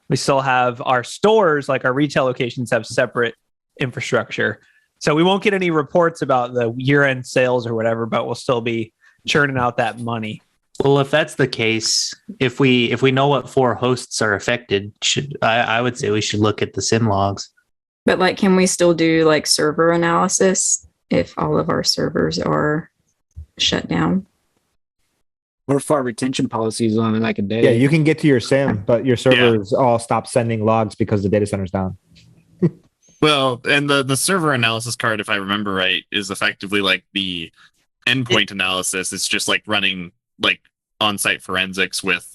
Speaker 2: We still have our stores, our retail locations have separate infrastructure. So we won't get any reports about the year-end sales or whatever, but we'll still be churning out that money.
Speaker 7: Well, if that's the case, if we know what 4 hosts are affected, I would say we should look at the SIM logs.
Speaker 4: But like, can we still do like server analysis if all of our servers are shut down?
Speaker 5: Or if our retention policy is on like a day.
Speaker 6: Yeah, you can get to your SIM, but your servers all stop sending logs because the data center's down.
Speaker 3: Well, and the server analysis card, if I remember right, is effectively like the endpoint analysis. It's just like running like on-site forensics with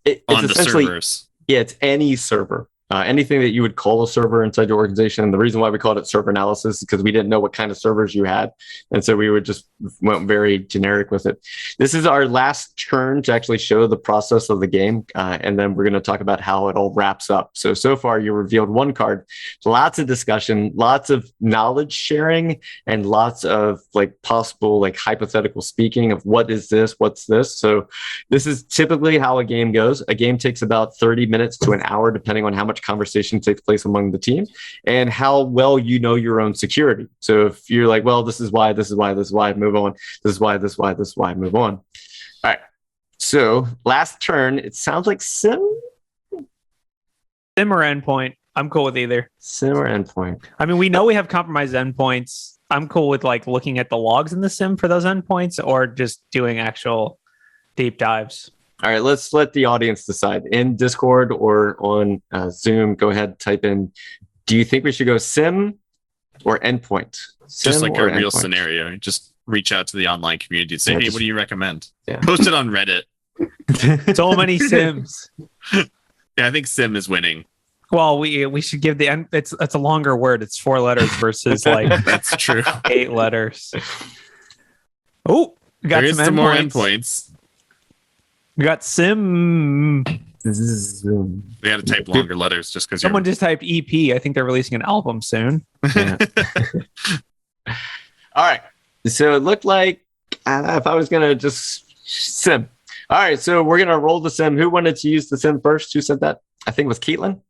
Speaker 1: it's
Speaker 3: on the
Speaker 1: essentially-
Speaker 3: servers.
Speaker 1: Yeah, it's any server. Anything that you would call a server inside your organization. The reason why we called it server analysis is because we didn't know what kind of servers you had. And so we would just went very generic with it. This is our last turn to actually show the process of the game. And then we're going to talk about how it all wraps up. So far you revealed 1 card, lots of discussion, lots of knowledge sharing, and lots of like possible like hypothetical speaking of what is this, what's this. So this is typically how a game goes. A game takes about 30 minutes to an hour, depending on how much conversation takes place among the team and how well you know your own security. So if you're like, well, this is why, move on. This is why, move on. All right. So last turn, it sounds like SIM
Speaker 2: SIM or endpoint. I'm cool with either.
Speaker 1: SIM or endpoint.
Speaker 2: I mean, we know we have compromised endpoints. I'm cool with like looking at the logs in the SIM for those endpoints or just doing actual deep dives.
Speaker 1: All right, let's let the audience decide. In Discord or on Zoom, go ahead, type in, do you think we should go SIM or endpoint? SIM
Speaker 3: Just like
Speaker 1: or
Speaker 3: a real
Speaker 1: endpoint?
Speaker 3: scenario. Just reach out to the online community and say,
Speaker 1: Yeah,
Speaker 3: hey,
Speaker 1: just-
Speaker 3: what do you recommend?
Speaker 1: Yeah.
Speaker 3: Post it on Reddit.
Speaker 2: So many Sims.
Speaker 3: Yeah, I think Sim is winning.
Speaker 2: Well, we should give the end. It's a longer word. It's 4 letters versus like
Speaker 3: That's true.
Speaker 2: 8 letters. Oh, we got
Speaker 3: There is
Speaker 2: some
Speaker 3: some more
Speaker 2: endpoints.
Speaker 3: endpoints.
Speaker 2: We got Sim.
Speaker 1: Zoom.
Speaker 3: We had to type longer letters just because
Speaker 2: Someone just typed EP. I think they're releasing an album soon.
Speaker 1: Yeah. All right. So it looked like if I was going to just SIM. All right. So we're going to roll the SIM. Who wanted to use the SIM first? Who said that? I think it was Caitlin.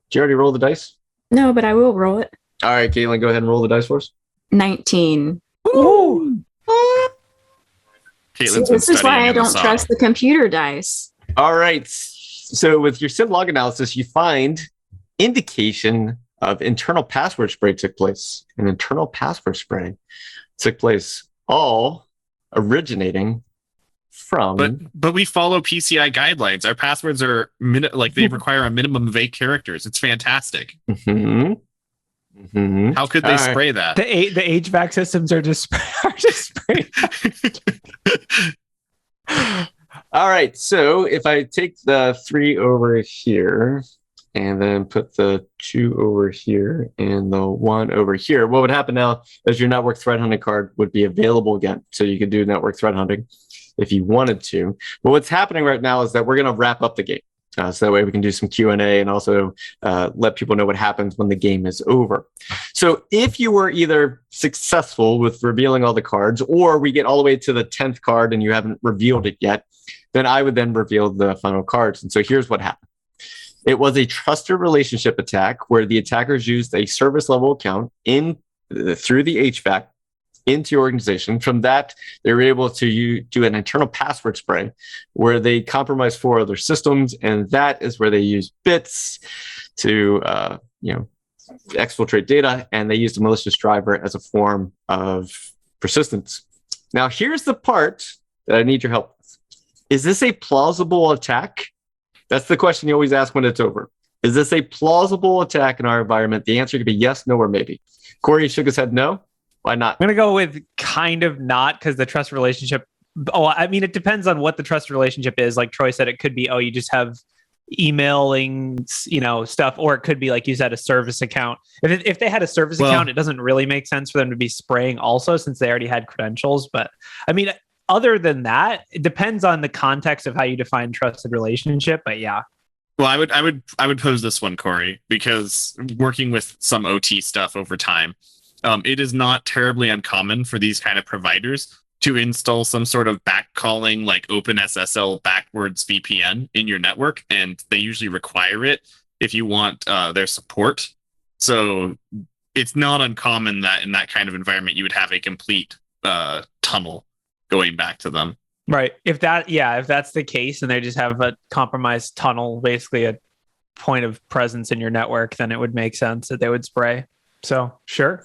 Speaker 1: Did you already roll the dice?
Speaker 4: No, but I will roll it.
Speaker 1: All right, Caitlin, go ahead and roll the dice for us.
Speaker 4: 19.
Speaker 2: Ooh.
Speaker 3: Caitlin's
Speaker 4: See,
Speaker 3: been
Speaker 4: this is
Speaker 3: studying
Speaker 4: why I
Speaker 3: in the
Speaker 4: don't
Speaker 3: sauna.
Speaker 4: trust the computer dice.
Speaker 1: All right. So with your SIM log analysis, you find indication of internal password spray took place. An internal password spray took place, all originating from.
Speaker 3: But we follow PCI guidelines. Our passwords are they require a minimum of 8 characters. It's fantastic.
Speaker 1: Mhm. Mhm.
Speaker 3: How could they
Speaker 1: All right.
Speaker 3: spray that?
Speaker 2: The HVAC systems are just spraying.
Speaker 1: All right. So if I take the 3 over here and then put the 2 over here and the 1 over here, what would happen now is your network threat hunting card would be available again. So you could do network threat hunting if you wanted to. But what's happening right now is that we're going to wrap up the game. So that way we can do some Q&A and also let people know what happens when the game is over. So if you were either successful with revealing all the cards or we get all the way to the 10th card and you haven't revealed it yet, then I would then reveal the final cards. And so here's what happened. It was a trusted relationship attack where the attackers used a service level account through the HVAC into your organization. From that, they were able to do an internal password spray where they compromised 4 other systems, and that is where they use bits to exfiltrate data, and they used a malicious driver as a form of persistence. Now, here's the part that I need your help with. Is this a plausible attack? That's the question you always ask when it's over. Is this a plausible attack in our environment? The answer could be yes, no, or maybe. Corey shook his head no. Why not?
Speaker 2: I'm going to go with kind of not, because the trust relationship. Oh, I mean, it depends on what the trust relationship is. Like Troy said, it could be, you just have emailing, stuff, or it could be, like you said, a service account. If they had a service account, it doesn't really make sense for them to be spraying also, since they already had credentials. But I mean, other than that, it depends on the context of how you define trusted relationship. But yeah.
Speaker 3: Well, I would pose this one, Corey, because working with some OT stuff over time, it is not terribly uncommon for these kind of providers to install some sort of backcalling like OpenSSL backwards VPN in your network, and they usually require it if you want their support. So it's not uncommon that in that kind of environment you would have a complete tunnel going back to them.
Speaker 2: Right. If that's the case and they just have a compromised tunnel, basically a point of presence in your network, then it would make sense that they would spray. So sure.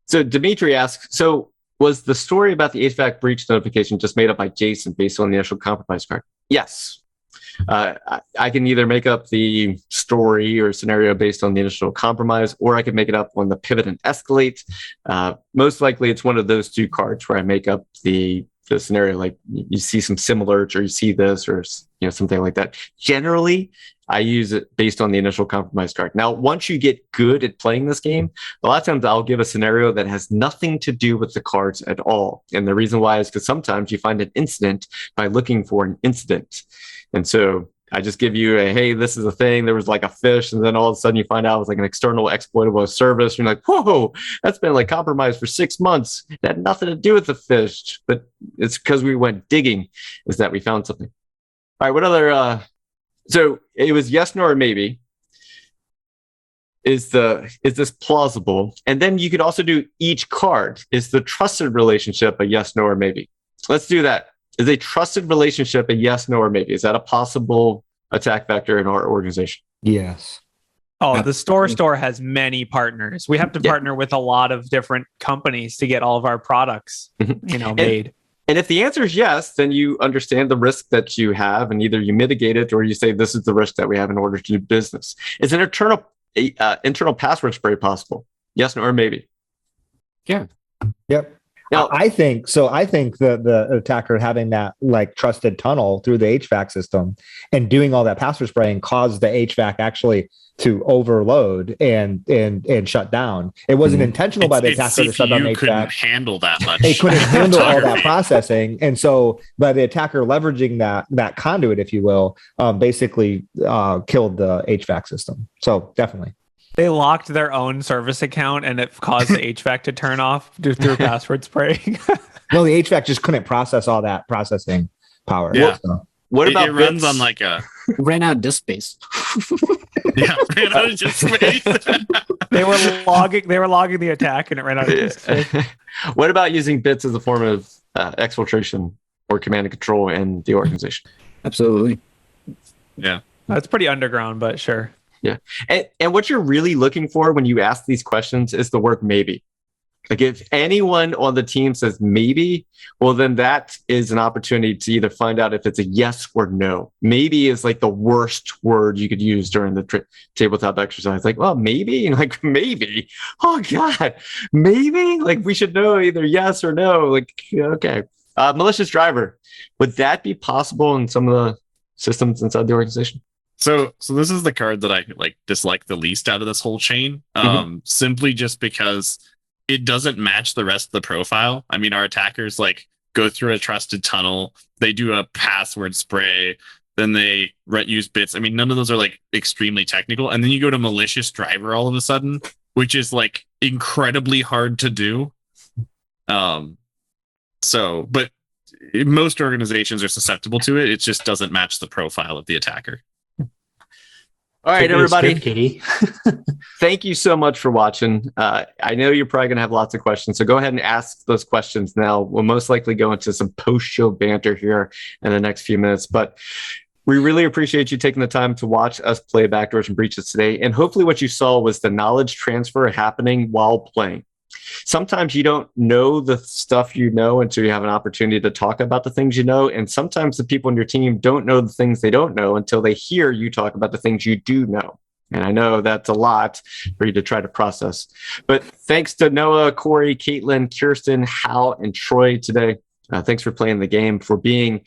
Speaker 1: So Dimitri asks, so was the story about the HVAC breach notification just made up by Jason based on the initial compromise card? Yes. I can either make up the story or scenario based on the initial compromise, or I can make it up on the pivot and escalate. Most likely it's one of those two cards where I make up the scenario, like you see some similars or you see this or something like that. Generally, I use it based on the initial compromise card. Now, once you get good at playing this game, a lot of times I'll give a scenario that has nothing to do with the cards at all. And the reason why is because sometimes you find an incident by looking for an incident. And so I just give you hey, this is a thing. There was like a fish, and then all of a sudden you find out it was like an external exploitable service. You're like, whoa, that's been like compromised for 6 months. It had nothing to do with the fish, but it's because we went digging, is that we found something. All right, what other? So it was yes, no, or maybe. Is this plausible? And then you could also do each card. Is the trusted relationship a yes, no, or maybe? Let's do that. Is a trusted relationship a yes, no, or maybe? Is that a possible attack vector in our organization?
Speaker 6: Yes.
Speaker 2: Oh, the store has many partners. We have to partner with a lot of different companies to get all of our products, made.
Speaker 1: And if the answer is yes, then you understand the risk that you have, and either you mitigate it or you say this is the risk that we have in order to do business. Is an internal password spray possible? Yes, no, or maybe?
Speaker 6: Yeah. Yep.
Speaker 1: Now,
Speaker 6: I think the attacker having that like trusted tunnel through the HVAC system and doing all that password spraying caused the HVAC actually to overload and shut down. It wasn't intentional by the attacker to shut down the HVAC.
Speaker 3: Couldn't handle that much.
Speaker 6: It couldn't handle all that processing, and so by the attacker leveraging that conduit, if you will, basically killed the HVAC system. So definitely.
Speaker 2: They locked their own service account and it caused the HVAC to turn off through password spraying.
Speaker 6: No, the HVAC just couldn't process all that processing power.
Speaker 3: Yeah.
Speaker 6: So.
Speaker 1: What about
Speaker 3: it runs on like a
Speaker 5: Ran out of disk space.
Speaker 3: ran out of disk space.
Speaker 2: They were logging the attack and it ran out of disk space.
Speaker 1: What about using bits as a form of exfiltration or command and control in the organization?
Speaker 5: Absolutely.
Speaker 3: Yeah.
Speaker 2: That's pretty underground, but sure.
Speaker 1: Yeah. And what you're really looking for when you ask these questions is the word maybe. Like if anyone on the team says maybe, well, then that is an opportunity to either find out if it's a yes or no. Maybe is like the worst word you could use during the tabletop exercise. Like, well, maybe, like maybe. Oh God, maybe. Like we should know either yes or no. Like, okay. Malicious driver. Would that be possible in some of the systems inside the organization?
Speaker 3: So this is the card that I dislike the least out of this whole chain. Simply just because it doesn't match the rest of the profile. I mean, our attackers go through a trusted tunnel, they do a password spray, then they use bits. I mean, none of those are extremely technical. And then you go to malicious driver all of a sudden, which is incredibly hard to do. But most organizations are susceptible to it. It just doesn't match the profile of the attacker.
Speaker 1: All right, everybody. Thank you so much for watching. I know you're probably going to have lots of questions, so go ahead and ask those questions now. We'll most likely go into some post-show banter here in the next few minutes, but we really appreciate you taking the time to watch us play Backdoors and Breaches today, and hopefully what you saw was the knowledge transfer happening while playing. Sometimes you don't know the stuff you know until you have an opportunity to talk about the things you know. And sometimes the people on your team don't know the things they don't know until they hear you talk about the things you do know. And I know that's a lot for you to try to process. But thanks to Noah, Corey, Caitlin, Kirsten, Hal, and Troy today. Thanks for playing the game, for being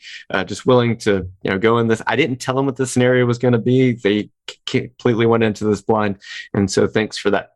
Speaker 1: just willing to go in this. I didn't tell them what the scenario was going to be. They completely went into this blind. And so thanks for that.